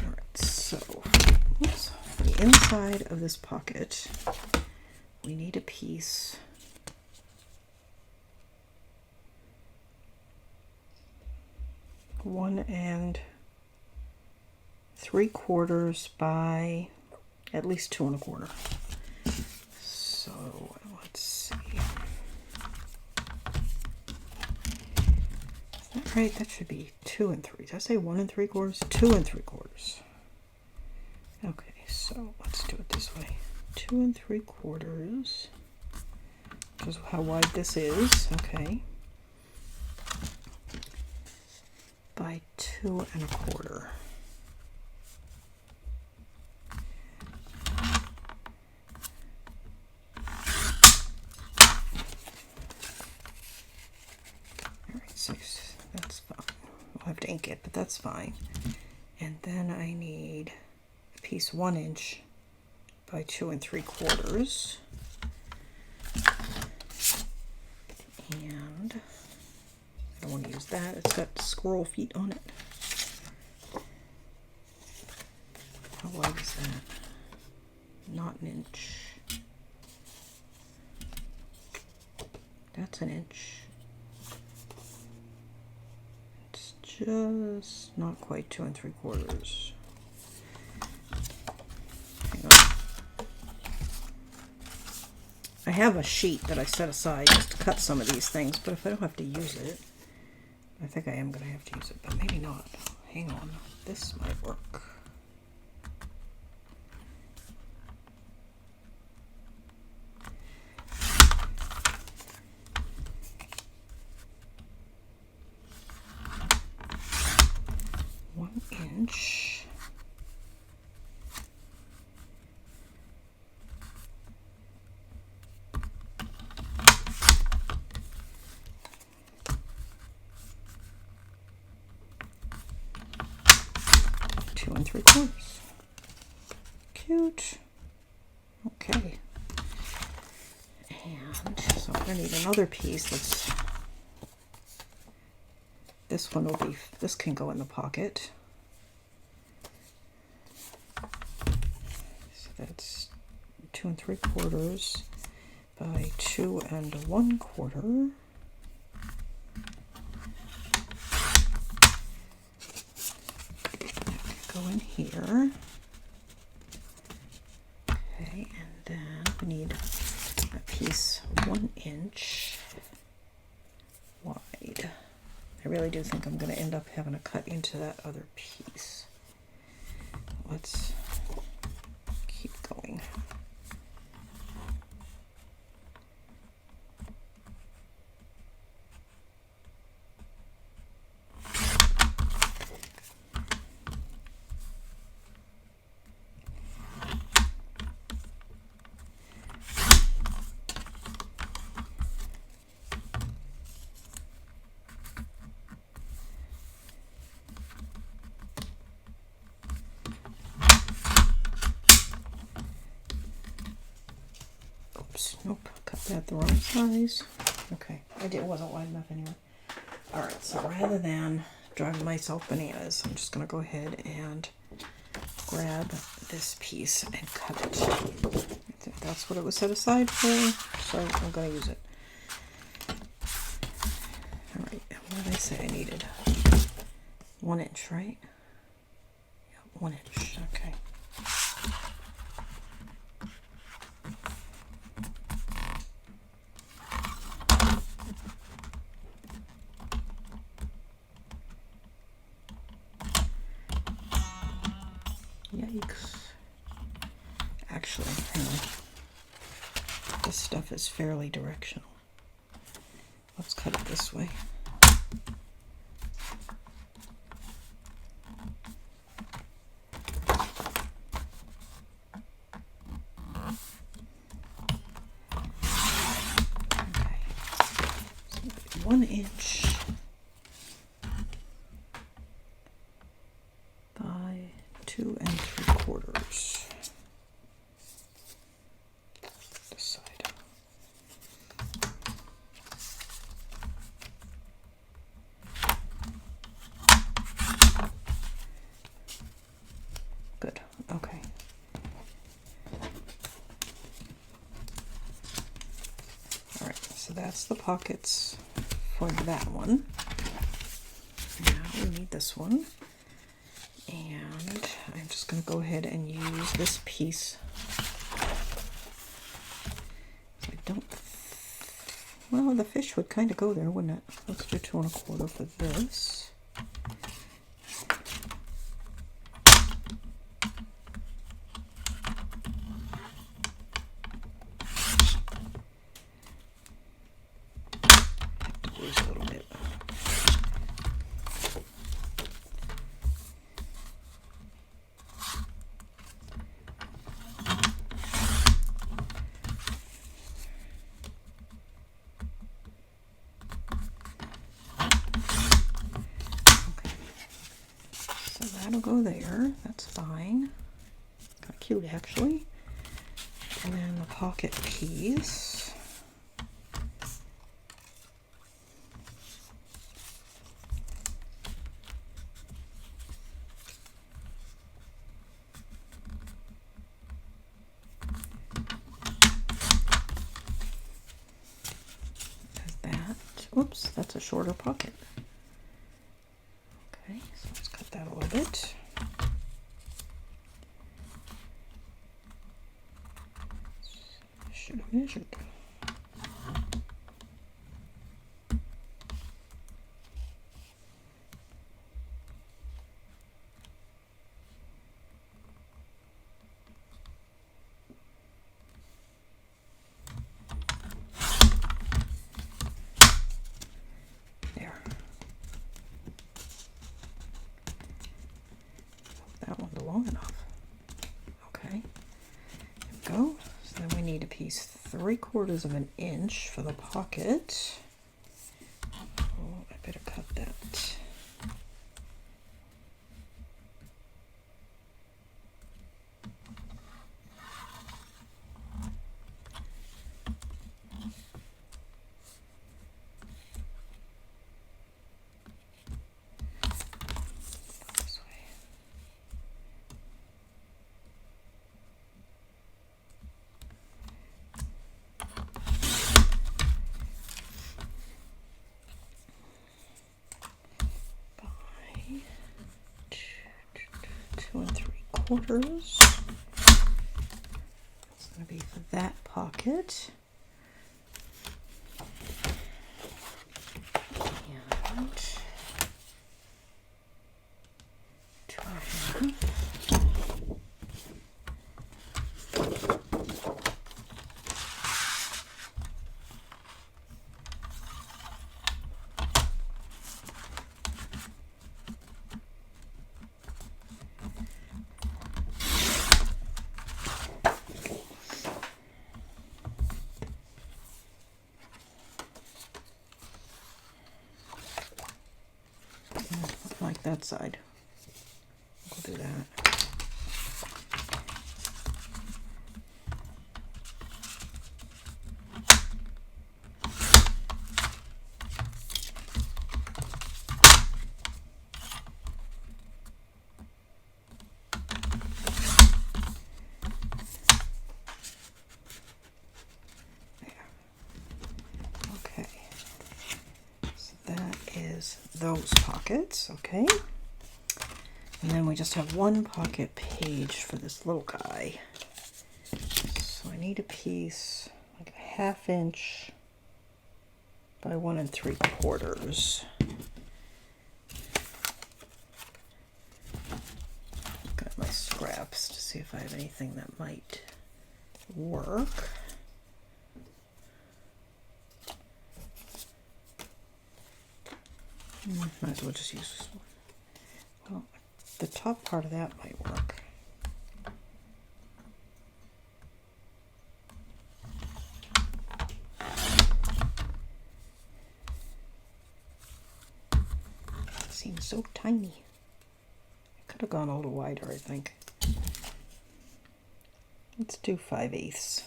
Alright, so for the inside of this pocket, we need a piece 1 3/4 by at least 2 1/4. So let's see. Is that right? That should be 2 3. Did I say 1 3/4? 2 3/4. Okay, so let's do it this way. 2 3/4, which is how wide this is, okay, by 2 1/4. Alright, so that's fine. We'll have to ink it, but that's fine. And then I need a piece 1 inch by 2 3/4, and I don't want to use that. It's got squirrel feet on it. How wide is that? Not an inch. That's an inch. It's just not quite 2 3/4. Hang on. I have a sheet that I set aside just to cut some of these things, but if I don't have to use it, I think I am going to have to use it, but maybe not. Hang on. This might work. One inch. and 3/4. Cute. Okay. And so I'm going to need another piece that's, this one will be, this can go in the pocket. So that's 2 3/4 by 2 1/4. Go in here. Okay, and then we need a piece 1 inch wide. I really do think I'm going to end up having to cut into that other piece. Let's keep going. Nope, cut that the wrong size. Okay, it wasn't wide enough anyway. Alright, so rather than driving myself bananas, I'm just going to go ahead and grab this piece and cut it. I think that's what it was set aside for, so I'm going to use it. Alright, what did I say I needed? 1 inch, right? Yeah, 1 inch, okay. Yikes. Actually, hang on. This stuff is fairly directional. Let's cut it this way. Okay. So 1 inch by 2 3/4. This side. Good. Okay. All right. So that's the pockets for that one. Now we need this one. And I'm just going to go ahead and use this piece. I don't, well, the fish would kind of go there, wouldn't it? Let's do 2 1/4 for this. Lose a little bit. That'll go there. That's fine. Kind of cute, actually. And then the pocket piece. There's that. Oops, that's a shorter pocket. Okay, so let's cut that a little bit. Should have measured. There. That one's long enough. Okay. There we go. So then we need a piece 3/4 of an inch for the pocket. Oh, I better cut that. This way. 3/4. It's going to be for that pocket. And 2.5. Like that side. We'll do that. Okay. So that is those pockets, okay? And then we just have one pocket page for this little guy. So I need a piece like a 1/2 inch by 1 3/4. Look at my scraps to see if I have anything that might work. Might as well just use this one. Well, the top part of that might work. It seems so tiny. It could have gone a little wider, I think. Let's do 5/8.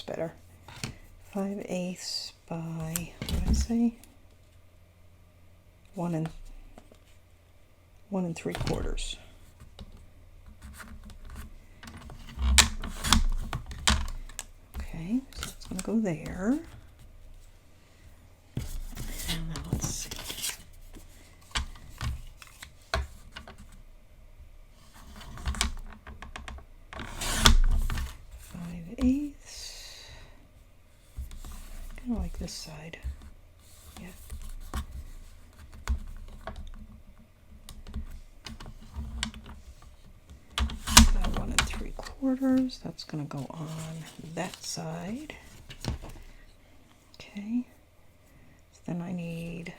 Better. 5/8 by, what did I say? 1 3/4. Okay, so it's going to go there. And then let's see. Kind of like this side. Yeah. That 1 3/4. That's going to go on that side. Okay. So then I need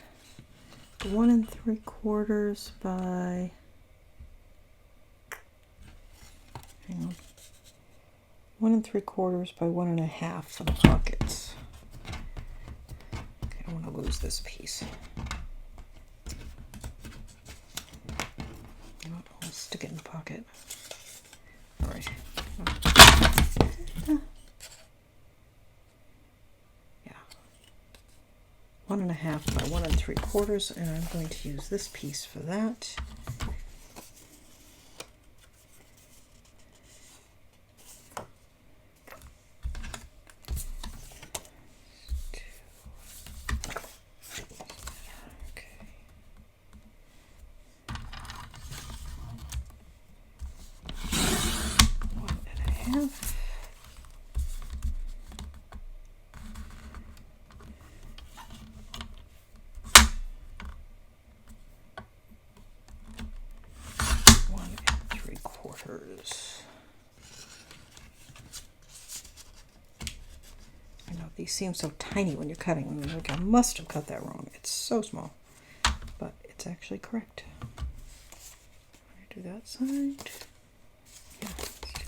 1 3/4 by. Hang on. 1 3/4 by 1 1/2 for the pockets. Okay, I don't want to lose this piece. You know what, I'll stick it in the pocket. All right. Yeah. 1 1/2 by 1 3/4, and I'm going to use this piece for that. I know these seem so tiny when you're cutting them. Like, I must have cut that wrong. It's so small, but it's actually correct. Do that side. Yeah, let's do that.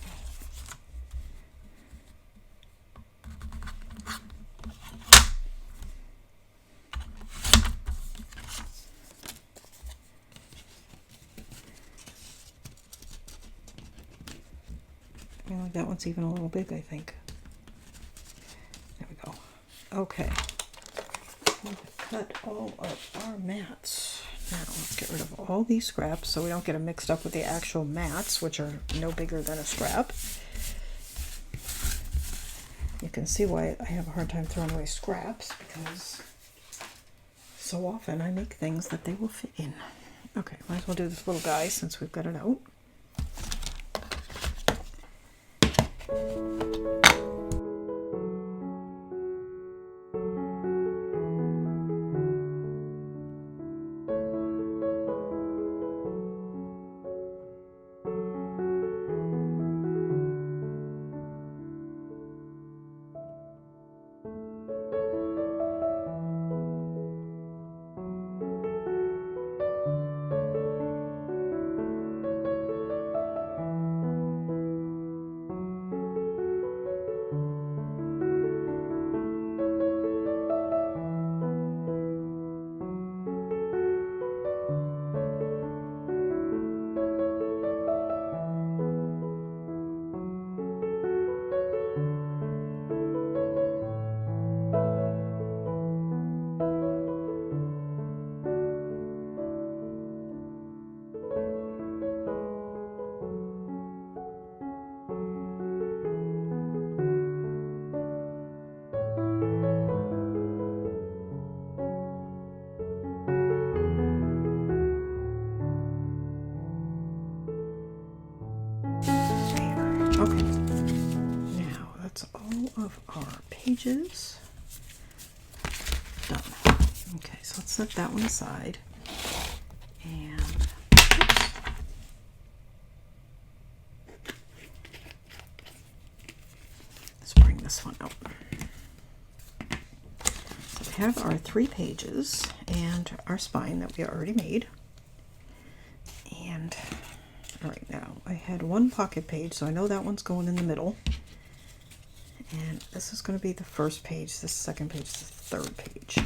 I mean, like that one's even a little big, I think. There we go. Okay. We've cut all of our mats. Now let's get rid of all these scraps so we don't get them mixed up with the actual mats, which are no bigger than a scrap. can see why I have a hard time throwing away scraps, because so often I make things that they will fit in. Okay, might as well do this little guy since we've got it out. Okay, now that's all of our pages done. Okay, so let's set that one aside. And oops. Let's bring this one out. So we have our 3 pages and our spine that we already made. And all right, now I had 1 pocket page, so I know that one's going in the middle. And this is going to be the first page, this second page, the third page.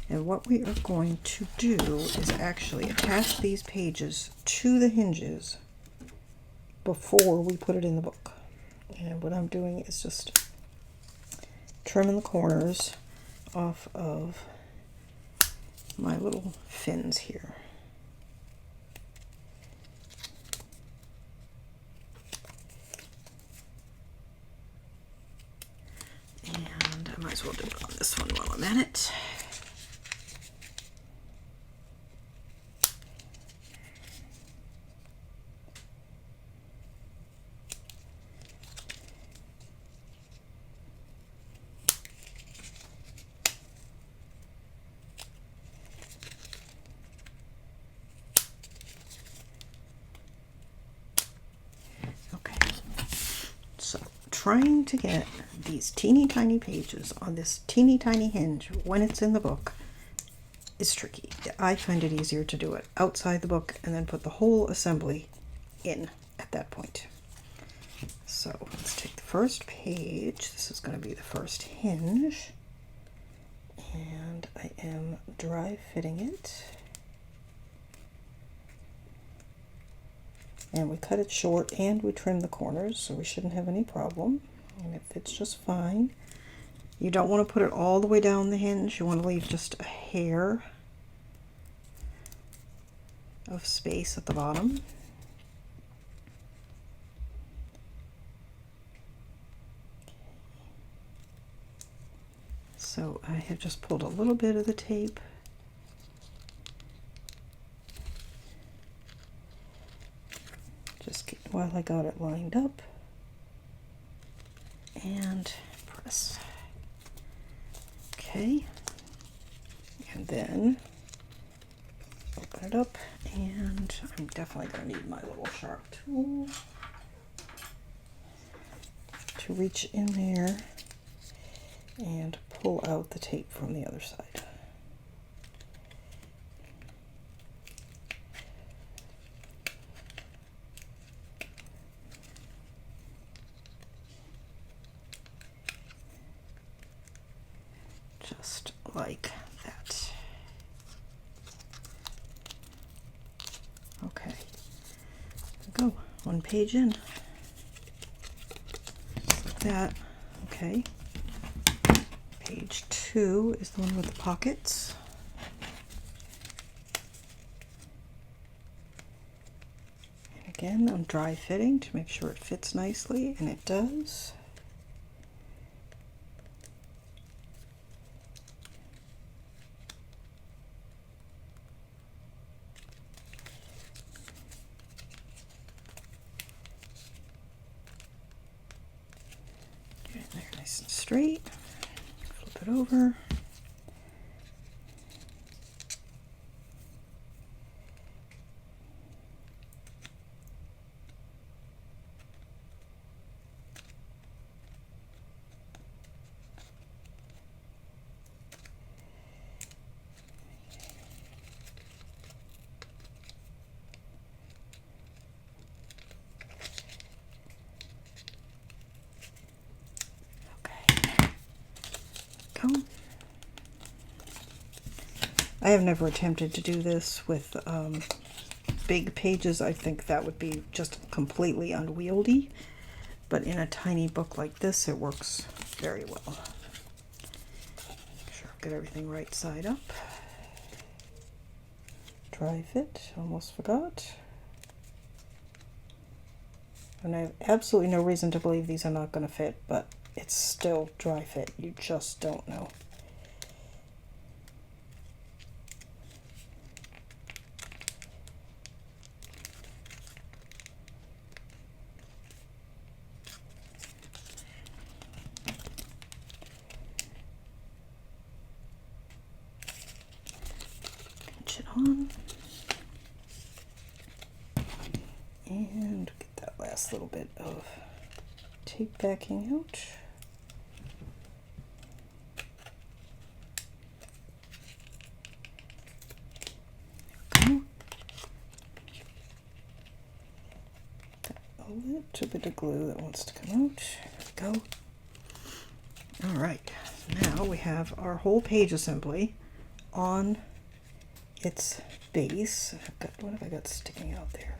And what we are going to do is actually attach these pages to the hinges before we put it in the book. And what I'm doing is just trimming the corners off of my little fins here. And I might as well do it on this one while I'm at it. Trying to get these teeny tiny pages on this teeny tiny hinge when it's in the book is tricky. I find it easier to do it outside the book and then put the whole assembly in at that point. So let's take the first page. This is going to be the first hinge, and I am dry fitting it. And we cut it short and we trim the corners, so we shouldn't have any problem. And it fits just fine. You don't want to put it all the way down the hinge. You want to leave just a hair of space at the bottom. So I have just pulled a little bit of the tape. Just while I got it lined up, and press. Okay, and then open it up, and I'm definitely going to need my little sharp tool to reach in there and pull out the tape from the other side. Just like that. Okay, there we go. 1 page in. Just like that. Okay. Page 2 is the one with the pockets. And again, I'm dry fitting to make sure it fits nicely, and it does. nice and straight. Flip it over. I have never attempted to do this with big pages. I think that would be just completely unwieldy, but in a tiny book like this, it works very well. Make sure I get everything right side up. Dry fit, almost forgot. And I have absolutely no reason to believe these are not going to fit, but it's still dry fit. You just don't know. Pinch it on. And get that last little bit of tape backing out. A little bit of glue that wants to come out. There we go. All right, now we have our whole page assembly on its base. What have I got sticking out there?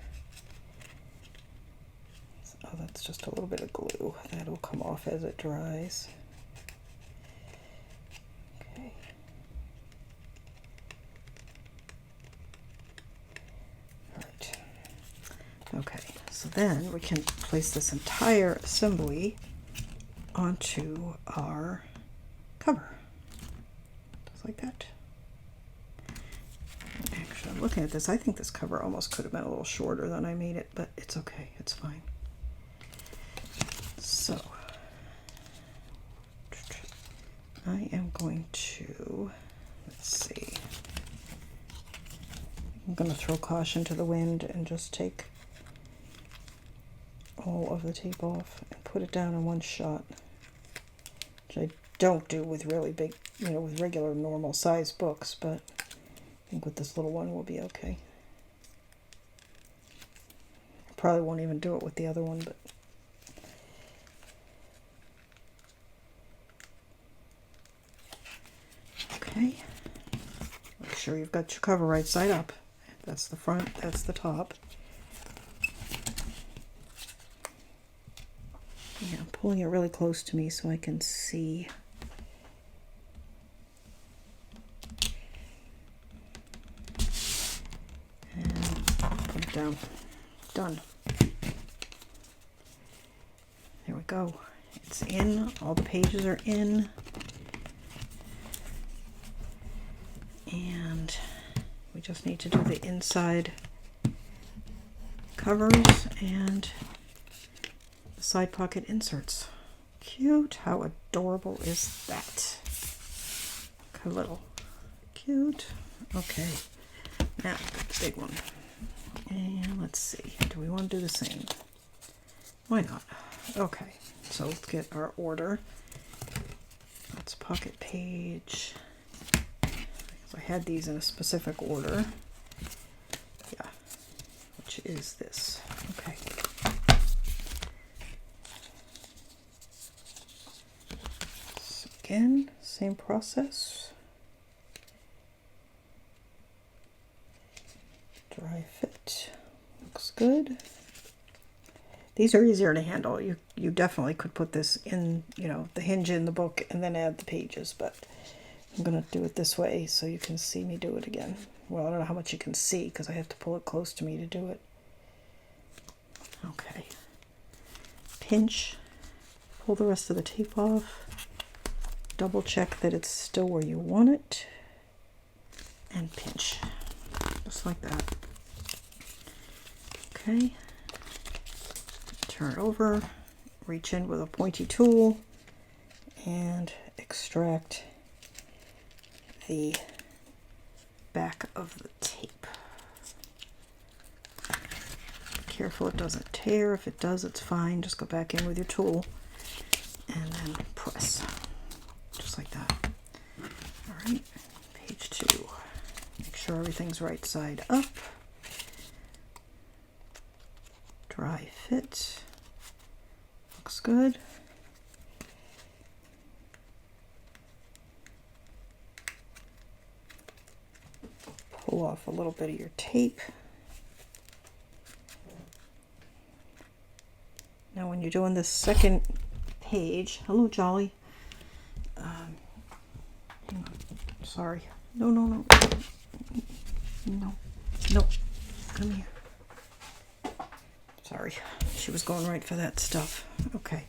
Oh, that's just a little bit of glue. That'll come off as it dries. Okay. All right. Okay, so then we can place this entire assembly onto our cover. Just like that. Actually, I'm looking at this. I think this cover almost could have been a little shorter than I made it, but it's okay. It's fine. So, I am going to, let's see, I'm going to throw caution to the wind and just take all of the tape off and put it down in one shot, which I don't do with really big, with regular normal size books, but I think with this little one will be okay. I probably won't even do it with the other one, but okay. Make sure you've got your cover right side up. That's the front, that's the top. Yeah, I'm pulling it really close to me so I can see. And put it down. Done. There we go. It's in. All the pages are in. And we just need to do the inside covers and the side pocket inserts. Cute. How adorable is that? Look how little. Cute. Okay. Now, the big one. And let's see. Do we want to do the same? Why not? Okay. So let's get our order. That's pocket page. I had these in a specific order. Yeah, which is this. Okay. So again, same process. Dry fit. Looks good. These are easier to handle. You definitely could put this in, the hinge in the book and then add the pages, but I'm going to do it this way so you can see me do it again. Well, I don't know how much you can see because I have to pull it close to me to do it. Okay. Pinch. Pull the rest of the tape off. Double check that it's still where you want it. And pinch. Just like that. Okay. Turn it over. Reach in with a pointy tool and extract the back of the tape. Be careful it doesn't tear. If it does, it's fine. Just go back in with your tool and then press, just like that. All right, page 2. Make sure everything's right side up. Dry fit. Looks good. Pull off a little bit of your tape. Now when you're doing this second page, hello Jolly. Sorry. No. No. Come here. Sorry. She was going right for that stuff. Okay.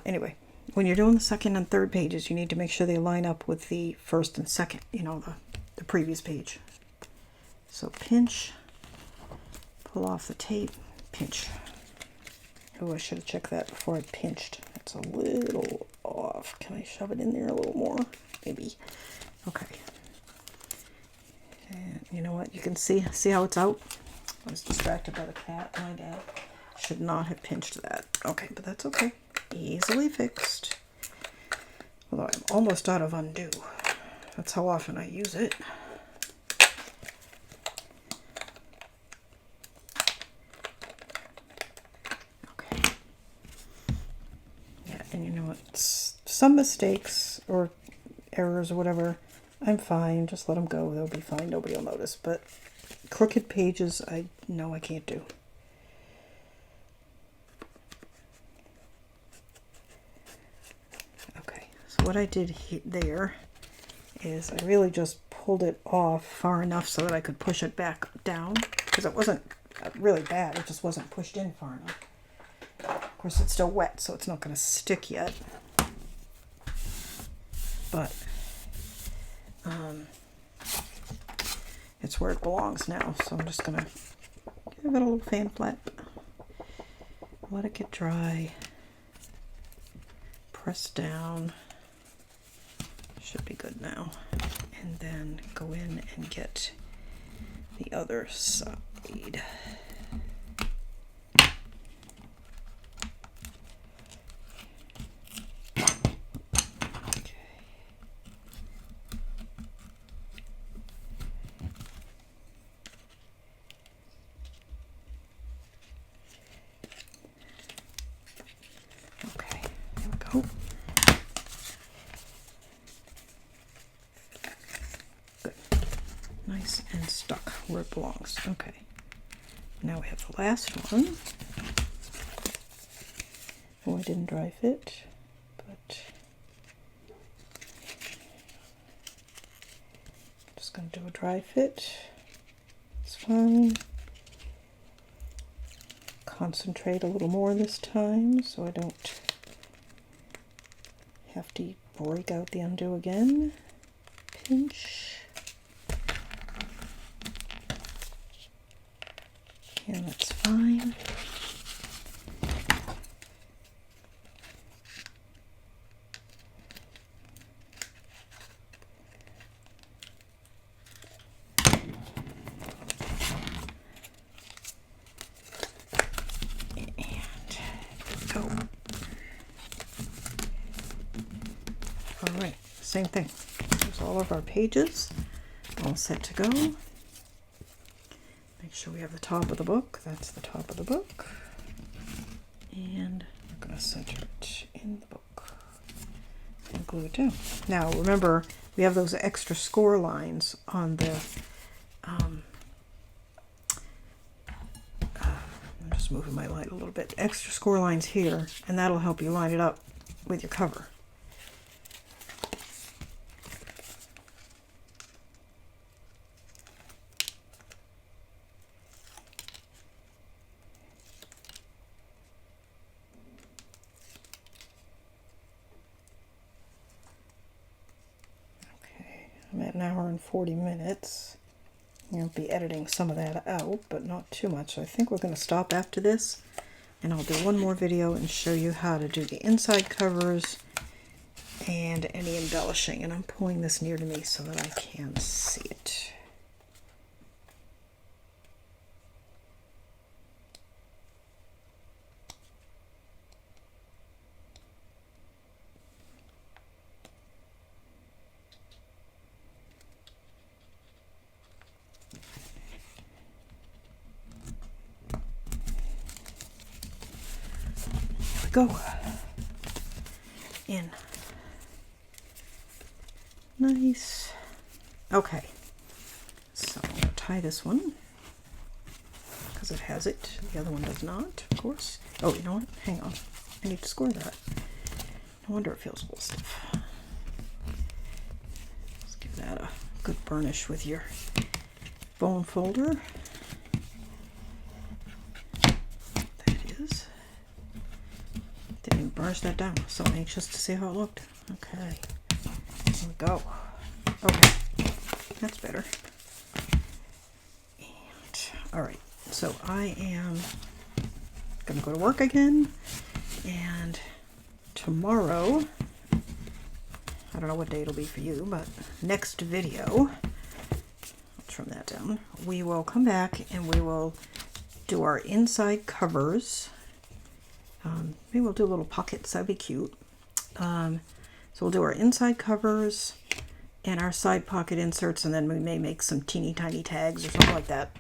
Anyway, when you're doing the second and third pages, you need to make sure they line up with the first and second, you know, the previous page. So pinch, pull off the tape, pinch. Oh, I should have checked that before I pinched. It's a little off. Can I shove it in there a little more? Maybe. Okay. And you know what? You can see how it's out? I was distracted by the cat. My dad should not have pinched that. Okay, but that's okay. Easily fixed. Although I'm almost out of undo. That's how often I use it. Okay. Yeah, and you know what? Some mistakes or errors or whatever, I'm fine. Just let them go. They'll be fine. Nobody will notice. But crooked pages, I know I can't do. Okay, so what I did there is I really just pulled it off far enough so that I could push it back down, because it wasn't really bad. It just wasn't pushed in far enough. Of course, it's still wet, so it's not going to stick yet. But it's where it belongs now, so I'm just going to give it a little fan flap. Let it get dry. Press down. Should be good now. And then go in and get the other side. Nice and stuck where it belongs. Okay. Now we have the last one. Oh, I didn't dry fit, but I'm just going to do a dry fit. It's fine. Concentrate a little more this time so I don't have to break out the undo again. Pinch. Yeah, that's fine. And go. All right, same thing. There's all of our pages, all set to go. Make sure we have the top of the book. That's the top of the book. And we're going to center it in the book and glue it down. Now remember, we have those extra score lines on the I'm just moving my light a little bit. Extra score lines here, and that'll help you line it up with your cover. I'm at an hour and 40 minutes. I'll be editing some of that out, but not too much. So I think we're going to stop after this, and I'll do one more video and show you how to do the inside covers and any embellishing. And I'm pulling this near to me so that I can see it. Go in. Nice. Okay, so I'm going to tie this one because it has it. The other one does not, of course. Oh, you know what? Hang on. I need to score that. No wonder it feels a little stiff. Let's give that a good burnish with your bone folder. Burnish that down. So anxious to see how it looked. Okay, here we go. Okay, that's better. And all right, so I am gonna go to work again, and tomorrow, I don't know what day it'll be for you, but next video, I'll trim that down, we will come back and we will do our inside covers. Maybe we'll do little pockets, that'd be cute. So we'll do our inside covers and our side pocket inserts, and then we may make some teeny tiny tags or something like that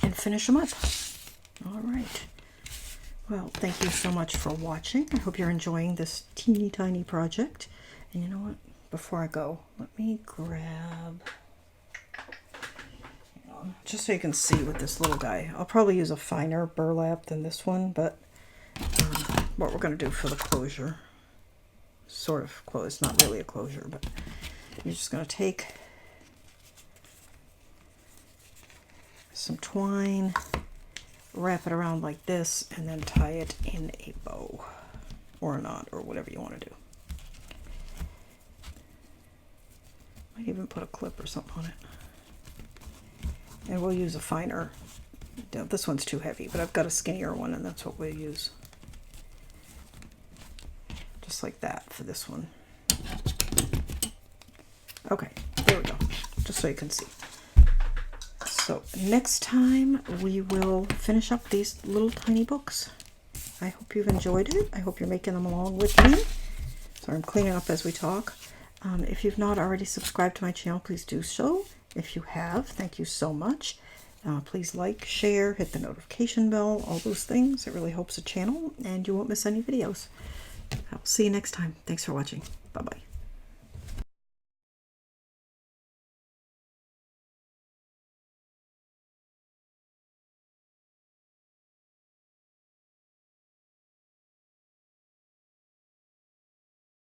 and finish them up. All right. Well, thank you so much for watching. I hope you're enjoying this teeny tiny project. And you know what? Before I go, let me grab, just so you can see with this little guy. I'll probably use a finer burlap than this one, but what we're going to do for the closure, sort of close, it's not really a closure, but you're just going to take some twine, wrap it around like this, and then tie it in a bow or a knot or whatever you want to do. Might even put a clip or something on it. And we'll use a finer. This one's too heavy, but I've got a skinnier one, and that's what we'll use. Just like that for this one. Okay, there we go. Just so you can see. So next time we will finish up these little tiny books. I hope you've enjoyed it. I hope you're making them along with me. Sorry, I'm cleaning up as we talk. If you've not already subscribed to my channel, please do so. If you have, thank you so much. Please like, share, hit the notification bell, all those things. It really helps the channel, and you won't miss any videos. I'll see you next time. Thanks for watching.